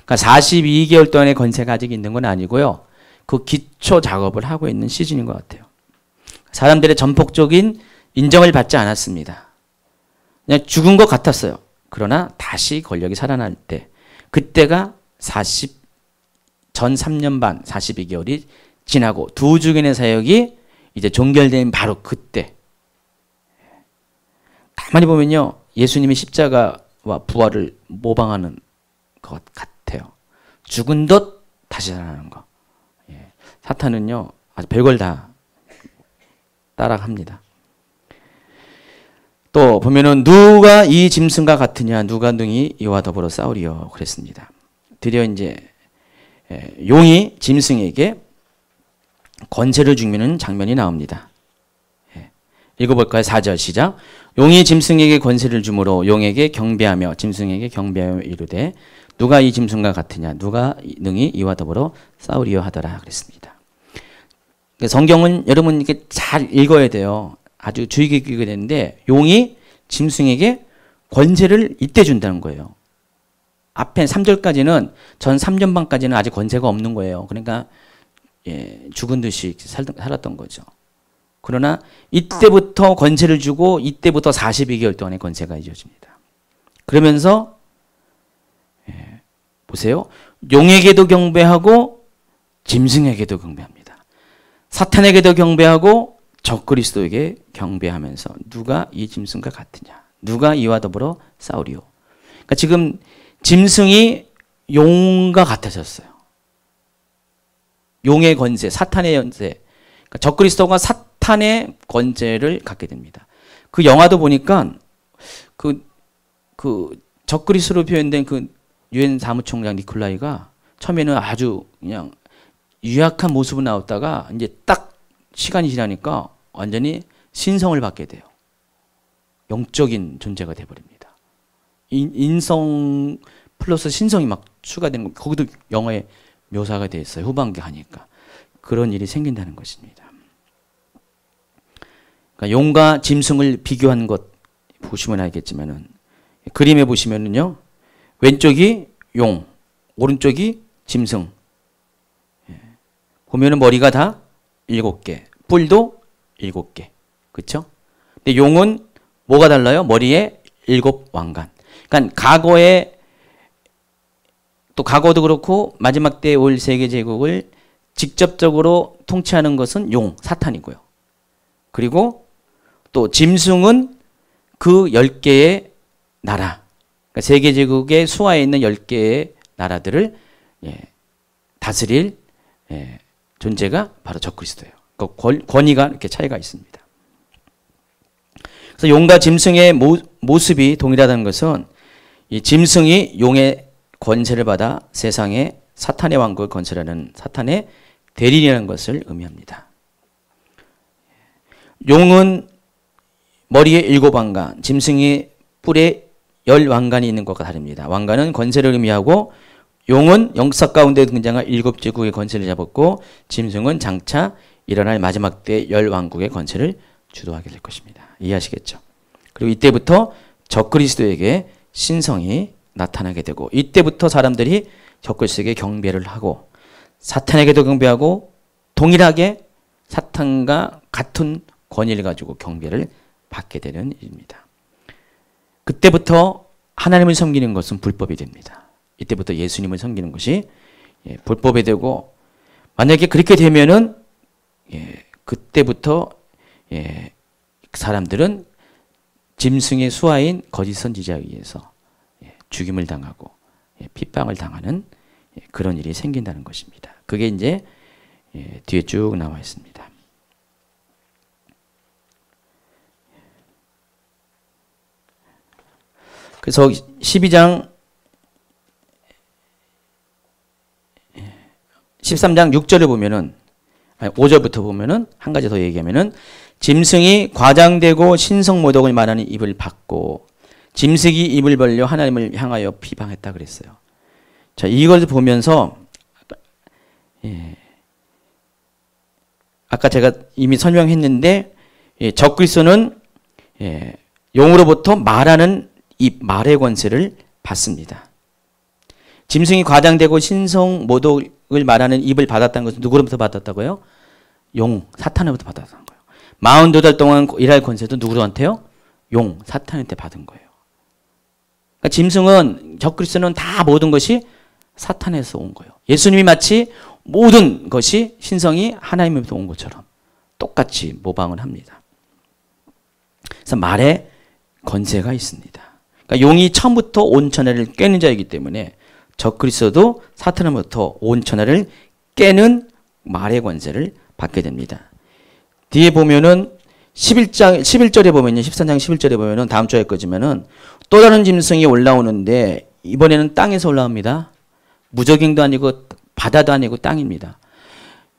그러니까 42개월 동안의 권세가 아직 있는 건 아니고요. 그 기초 작업을 하고 있는 시즌인 것 같아요. 사람들의 전폭적인 인정을 받지 않았습니다. 그냥 죽은 것 같았어요. 그러나 다시 권력이 살아날 때 그때가 전 3년 반 42개월이 지나고 두 주간의 사역이 이제 종결된 바로 그때. 가만히 보면요. 예수님의 십자가와 부활을 모방하는 것 같아요. 죽은 듯 다시 살아나는 거. 사탄은요. 아주 별걸 다 따라합니다. 또 보면은 누가 이 짐승과 같으냐 누가 능히 이와 더불어 싸우리요 그랬습니다. 드디어 이제 용이 짐승에게 권세를 주는 장면이 나옵니다. 읽어볼까요? 4절 시작. 용이 짐승에게 권세를 주므로 용에게 경배하며 짐승에게 경배하며 이르되 누가 이 짐승과 같으냐 누가 능히 이와 더불어 싸우리요 하더라 그랬습니다. 성경은 여러분 이렇게 잘 읽어야 돼요. 아주 주의 깊게 읽어야 되는데 용이 짐승에게 권세를 이때 준다는 거예요. 앞에 3절까지는 전 3전반까지는 아직 권세가 없는 거예요. 그러니까 죽은 듯이 살았던 거죠. 그러나 이때부터 권세를 주고 이때부터 42개월 동안의 권세가 이어집니다. 그러면서 보세요. 용에게도 경배하고 짐승에게도 경배합니다. 사탄에게도 경배하고 적그리스도에게 경배하면서 누가 이 짐승과 같으냐 누가 이와 더불어 싸우리요. 그러니까 지금 짐승이 용과 같아졌어요. 용의 권세, 사탄의 권세. 그러니까 적그리스도가 사탄의 권세를 갖게 됩니다. 그 영화도 보니까 그 적그리스도로 표현된 그 유엔 사무총장 니콜라이가 처음에는 아주 그냥 유약한 모습으로 나왔다가 이제 딱 시간이 지나니까 완전히 신성을 받게 돼요. 영적인 존재가 돼버립니다. 인성 플러스 신성이 막 추가되는 거. 거기도 영화에 묘사가 되어 있어요. 후반기 하니까. 그런 일이 생긴다는 것입니다. 그러니까 용과 짐승을 비교한 것 보시면 알겠지만은 그림에 보시면은요. 왼쪽이 용, 오른쪽이 짐승. 보면은 머리가 다 7개, 뿔도 7개. 그렇죠? 근데 용은 뭐가 달라요? 머리에 7왕관. 그러니까 과거도 그렇고 마지막 때 올 세계 제국을 직접적으로 통치하는 것은 용, 사탄이고요. 그리고 또 짐승은 그 10개의 나라, 그러니까 세계 제국의 수하에 있는 10개의 나라들을 다스릴 존재가 바로 적그리스도예요. 그 권위가 이렇게 차이가 있습니다. 그래서 용과 짐승의 모습이 동일하다는 것은 이 짐승이 용의 권세를 받아 세상에 사탄의 왕국을 건설하는 사탄의 대리인이라는 것을 의미합니다. 용은 머리에 7왕관, 짐승이 뿔에 10왕관이 있는 것과 다릅니다. 왕관은 권세를 의미하고 용은 역사 가운데 등장할 7제국의 권세를 잡았고 짐승은 장차 일어날 마지막 때 10왕국의 권세를 주도하게 될 것입니다. 이해하시겠죠? 그리고 이때부터 적그리스도에게 신성이 나타나게 되고 이때부터 사람들이 적그리스도에게 경배를 하고 사탄에게도 경배하고 동일하게 사탄과 같은 권위를 가지고 경배를 받게 되는 일입니다. 그때부터 하나님을 섬기는 것은 불법이 됩니다. 이때부터 예수님을 섬기는 것이 불법이 되고 만약에 그렇게 되면은 그때부터 사람들은 짐승의 수하인 거짓 선지자에 의해서 죽임을 당하고 핍박을 당하는 그런 일이 생긴다는 것입니다. 그게 이제 뒤에 쭉 나와 있습니다. 그래서 12장 13장 6절을 보면은 5절부터 보면은 한 가지 더 얘기하면은 짐승이 과장되고 신성모독을 말하는 입을 받고 짐승이 입을 벌려 하나님을 향하여 비방했다 그랬어요. 자, 이걸 보면서 아까 제가 이미 설명했는데 적그리스도는 용으로부터 말하는 입, 말의 권세를 받습니다. 짐승이 과장되고 신성모독을 말하는 입을 받았다는 것은 누구로부터 받았다고요? 용, 사탄으로부터 받았다는 거예요. 42달 동안 일할 권세도 누구한테요? 용, 사탄한테 받은 거예요. 그러니까 짐승은 적그리스도는 다 모든 것이 사탄에서 온 거예요. 예수님이 마치 모든 것이 신성이 하나님으로부터 온 것처럼 똑같이 모방을 합니다. 그래서 말에 권세가 있습니다. 그러니까 용이 처음부터 온천하를 깨는 자이기 때문에 적그리스도도 사탄으로부터 온천하를 깨는 말의 권세를 받게 됩니다. 뒤에 보면은 11절에 보면요. 13장 11절에 보면은 다음 주에 거지만은 또 다른 짐승이 올라오는데 이번에는 땅에서 올라옵니다. 무적행도 아니고 바다도 아니고 땅입니다.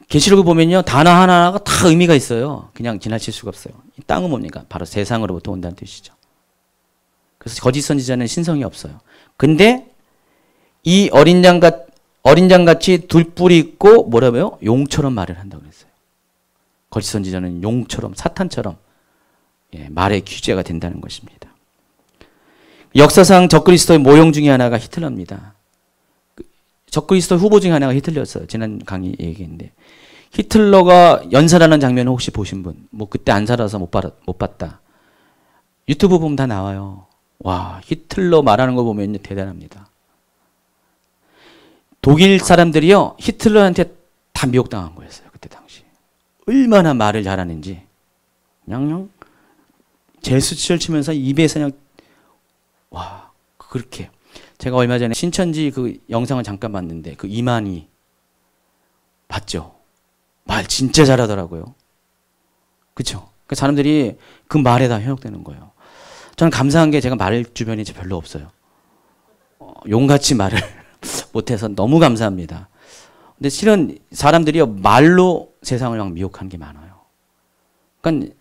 계시록을 보면요, 단어 하나하나가 다 의미가 있어요. 그냥 지나칠 수가 없어요. 이 땅은 뭡니까? 바로 세상으로부터 온다는 뜻이죠. 그래서 거짓 선지자는 신성이 없어요. 근데 이 어린 양같이 둘뿔이 있고 뭐라고요? 용처럼 말을 한다고 그랬어요. 거짓 선지자는 용처럼, 사탄처럼 말의 규제가 된다는 것입니다. 역사상 적그리스도의 모형 중에 하나가 히틀러입니다. 적그리스도 후보 중에 하나가 히틀러였어요. 지난 강의 얘기했는데, 히틀러가 연설하는 장면을 혹시 보신 분? 뭐 그때 안 살아서 못 봤다. 유튜브 보면 다 나와요. 와, 히틀러 말하는 거 보면 대단합니다. 독일 사람들이요, 히틀러한테 다 미혹당한 거였어요. 그때 당시. 얼마나 말을 잘하는지. 그냥 제스처를 치면서 입에서 그냥, 와, 그렇게. 제가 얼마 전에 신천지 그 영상을 잠깐 봤는데, 그 이만희 봤죠? 말 진짜 잘하더라고요. 그쵸? 그 사람들이 그 말에 다 현혹되는 거예요. 저는 감사한 게 제가 말 주변이 별로 없어요. 용같이 말을 못해서 너무 감사합니다. 근데 실은 사람들이 말로 세상을 막 미혹하는 게 많아요. 그러니까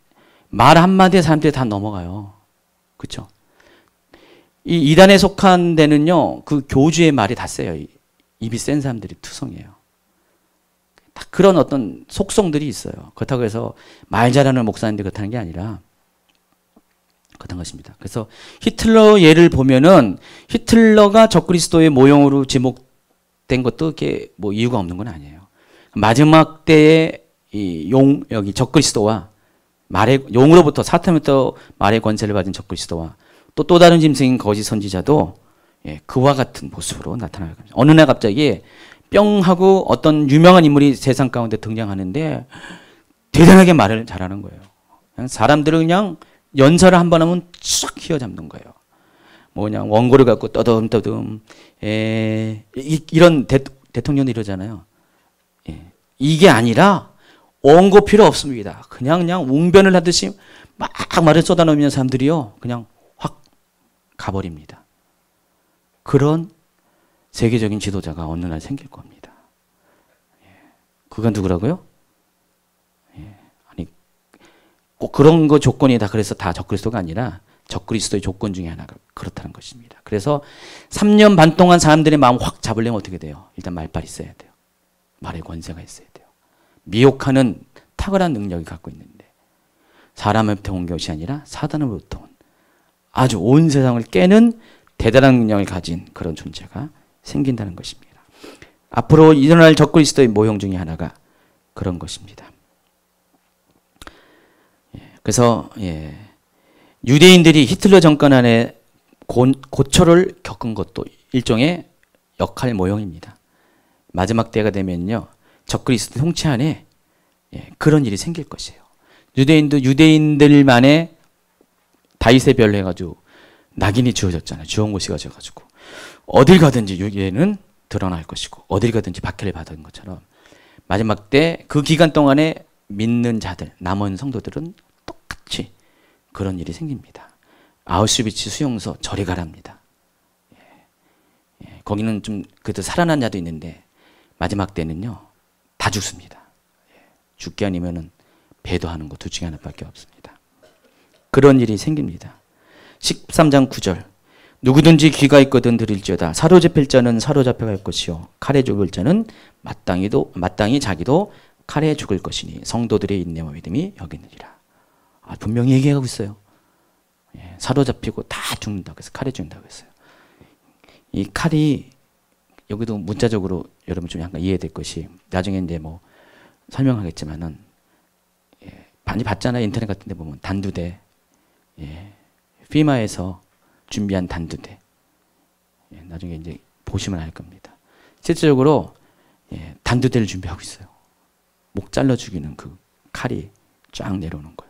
말 한마디에 사람들이 다 넘어가요. 그쵸? 이 이단에 속한 데는요, 그 교주의 말이 다 세요. 입이 센 사람들이 투성이에요. 다 그런 어떤 속성들이 있어요. 그렇다고 해서 말 잘하는 목사님들 그렇다는 게 아니라 그런 것입니다. 그래서 히틀러 예를 보면은 히틀러가 적그리스도의 모형으로 지목된 것도 이렇게 뭐 이유가 없는 건 아니에요. 마지막 때의 여기 적그리스도와 용으로부터 사탄부터 말의 권세를 가진 적그리스도와 또 다른 짐승인 거짓 선지자도 그와 같은 모습으로 나타나요. 어느 날 갑자기 뿅 하고 어떤 유명한 인물이 세상 가운데 등장하는데 대단하게 말을 잘하는 거예요. 그냥 사람들을 그냥 연설을 한 번 하면 쫙 휘어잡는 거예요. 뭐 그냥 원고를 갖고 떠듬떠듬 이런 대통령도 이러잖아요. 이게 아니라 원고 필요 없습니다. 그냥 웅변을 하듯이 막 말을 쏟아놓으면 사람들이요, 그냥 확 가버립니다. 그런 세계적인 지도자가 어느 날 생길 겁니다. 그건 누구라고요? 아니, 꼭 그런 거 조건이 다 그래서 다 적그리스도가 아니라 적그리스도의 조건 중에 하나가 그렇다는 것입니다. 그래서 3년 반 동안 사람들의 마음 확 잡으려면 어떻게 돼요? 일단 말빨이 있어야 돼요. 말의 권세가 있어야 돼요. 미혹하는 탁월한 능력이 갖고 있는데, 사람으로부터 온 것이 아니라 사단으로부터 온 아주 온 세상을 깨는 대단한 능력을 가진 그런 존재가 생긴다는 것입니다. 앞으로 일어날 적그리스도의 모형 중에 하나가 그런 것입니다. 그래서 유대인들이 히틀러 정권 안에 고초를 겪은 것도 일종의 역할 모형입니다. 마지막 때가 되면요, 적그리스도 통치 안에 그런 일이 생길 것이에요. 유대인도 유대인들만의 다윗의 별로 해가지고 낙인이 지어졌잖아요. 주홍고시가 져가지고 어딜 가든지 유대인은 드러날 것이고 어딜 가든지 박해를 받은 것처럼 마지막 때 그 기간 동안에 믿는 자들, 남은 성도들은 똑같이 그런 일이 생깁니다. 아우슈비츠 수용소 저리 가랍니다. 거기는 좀 그래도 살아난 자도 있는데 마지막 때는요, 다 죽습니다. 죽기 아니면은 배도하는 거 둘 중에 하나밖에 없습니다. 그런 일이 생깁니다. 13장 9절. 누구든지 귀가 있거든 들을지어다. 사로잡힐 자는 사로잡혀갈 것이요 칼에 죽을 자는 마땅히 자기도 칼에 죽을 것이니 성도들의 인내와 믿음이 여기느니라. 분명히 얘기하고 있어요. 사로잡히고 다 죽는다고 해서 칼에 죽는다고 했어요. 이 칼이 여기도 문자적으로 여러분 좀 약간 이해될 것이, 나중에 이제 뭐 설명하겠지만은 많이 봤잖아요. 인터넷 같은 데 보면 단두대, 피마에서 준비한 단두대. 나중에 이제 보시면 알 겁니다. 실질적으로 단두대를 준비하고 있어요. 목 잘라 죽이는 그 칼이 쫙 내려오는 거예요.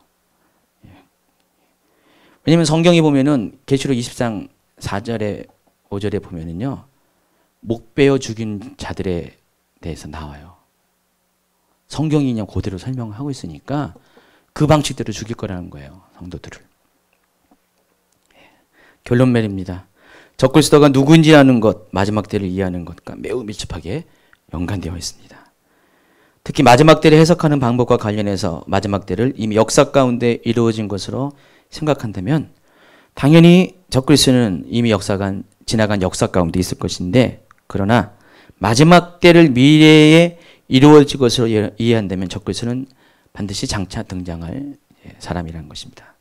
왜냐면 성경에 보면은 계시록 20장 4절에 5절에 보면은요, 목 베어 죽인 자들에 대해서 나와요. 성경이 그냥 그대로 설명하고 있으니까 그 방식대로 죽일 거라는 거예요, 성도들을. 결론 말입니다. 적그리스도가 누구인지 아는 것, 마지막 때를 이해하는 것과 매우 밀접하게 연관되어 있습니다. 특히 마지막 때를 해석하는 방법과 관련해서 마지막 때를 이미 역사 가운데 이루어진 것으로 생각한다면 당연히 적그리스도는 이미 지나간 역사 가운데 있을 것인데, 그러나 마지막 때를 미래에 이루어질 것으로 이해한다면 적그리스도는 반드시 장차 등장할 사람이라는 것입니다.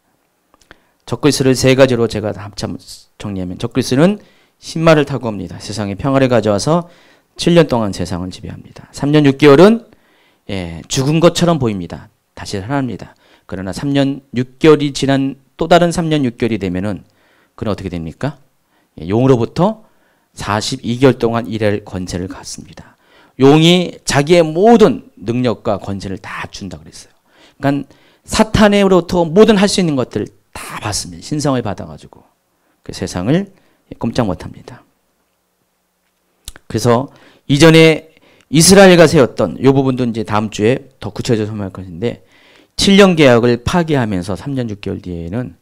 적그리스도를 세 가지로 제가 합참 정리하면, 적그리스도는 신말을 타고 옵니다. 세상에 평화를 가져와서 7년 동안 세상을 지배합니다. 3년 6개월은 죽은 것처럼 보입니다. 다시 살아납니다. 그러나 3년 6개월이 지난 또 다른 3년 6개월이 되면은 그는 어떻게 됩니까? 용으로부터 42개월 동안 일할 권세를 갖습니다. 용이 자기의 모든 능력과 권세를 다 준다고 그랬어요. 그러니까 사탄으로부터 모든 할 수 있는 것들을 다 받습니다. 신성을 받아가지고 그 세상을 꼼짝 못합니다. 그래서 이전에 이스라엘과 세웠던 이 부분도 이제 다음 주에 더 구체적으로 설명할 것인데, 7년 계약을 파기하면서 3년 6개월 뒤에는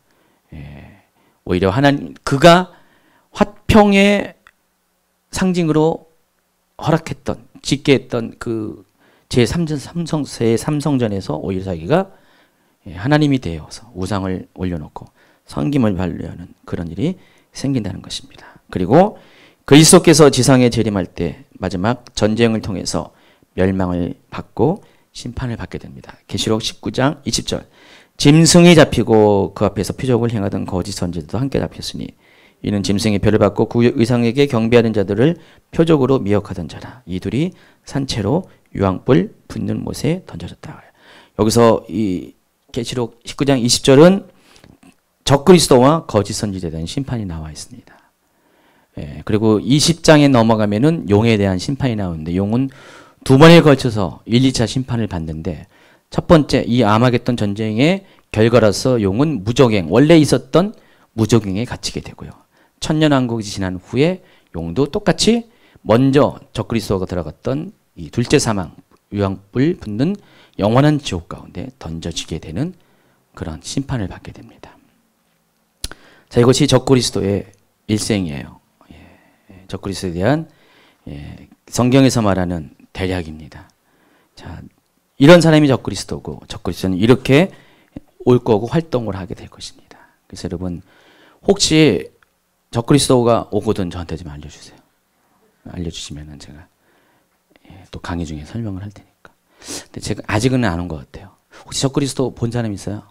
오히려 그가 화평의 상징으로 허락했던, 짓게 했던 그 제3성전에서 오히려 자기가 하나님이 되어서 우상을 올려놓고 섬김을 받으려는 그런 일이 생긴다는 것입니다. 그리고 그리스도께서 지상에 재림할 때 마지막 전쟁을 통해서 멸망을 받고 심판을 받게 됩니다. 계시록 19장 20절. 짐승이 잡히고 그 앞에서 표적을 행하던 거짓 선지자도 함께 잡혔으니 이는 짐승의 표를 받고 그 의상에게 경배하는 자들을 표적으로 미혹하던 자라. 이 둘이 산채로 유황불 붙는 못에 던져졌다. 여기서 이 계시록 19장 20절은 적그리스도와 거짓 선지자에 대한 심판이 나와 있습니다. 그리고 20장에 넘어가면은 용에 대한 심판이 나오는데, 용은 두 번에 걸쳐서 1, 2차 심판을 받는데, 첫 번째 이 아마겟돈 전쟁의 결과로서 용은 무적행, 원래 있었던 무적행에 갇히게 되고요. 천년왕국이 지난 후에 용도 똑같이 먼저 적그리스도가 들어갔던 이 둘째 사망, 유황불 붙는 영원한 지옥 가운데 던져지게 되는 그런 심판을 받게 됩니다. 자, 이것이 적그리스도의 일생이에요. 적그리스도에 대한 성경에서 말하는 대략입니다. 자, 이런 사람이 적그리스도고, 적그리스도는 이렇게 올 거고 활동을 하게 될 것입니다. 그래서 여러분, 혹시 적그리스도가 오거든 저한테 좀 알려주세요. 알려주시면 제가 또 강의 중에 설명을 할 테니까. 근데 제가 아직은 안 온 것 같아요. 혹시 적그리스도 본 사람 있어요?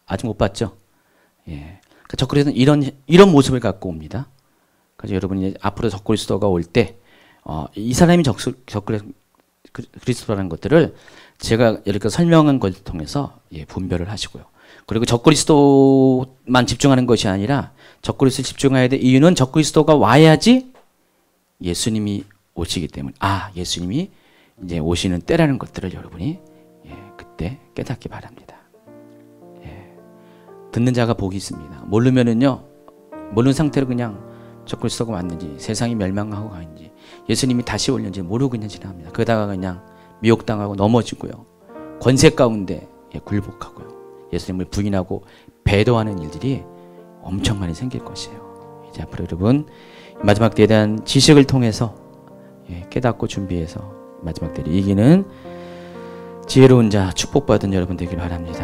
아직 못 봤죠? 그러니까 적그리스도는 이런 모습을 갖고 옵니다. 그래서 여러분이 앞으로 적그리스도가 올 때, 이 사람이 그리스도라는 것들을 제가 이렇게 설명한 걸 통해서 분별을 하시고요. 그리고 적그리스도만 집중하는 것이 아니라 적그리스도에 집중해야 될 이유는 적그리스도가 와야지 예수님이 오시기 때문에, 예수님이 이제 오시는 때라는 것들을 여러분이 그때 깨닫기 바랍니다. 듣는 자가 복이 있습니다. 모르면은요, 모르는 상태로 그냥 적그리스도가 왔는지, 세상이 멸망하고 가는지, 예수님이 다시 올는지 모르고 그냥 지나갑니다. 그러다가 그냥 미혹당하고 넘어지고요, 권세 가운데 굴복하고요, 예수님을 부인하고 배도하는 일들이 엄청 많이 생길 것이에요. 이제 앞으로 여러분 마지막 때에 대한 지식을 통해서 깨닫고 준비해서 마지막 때를 이기는 지혜로운 자, 축복받은 여러분 되길 바랍니다.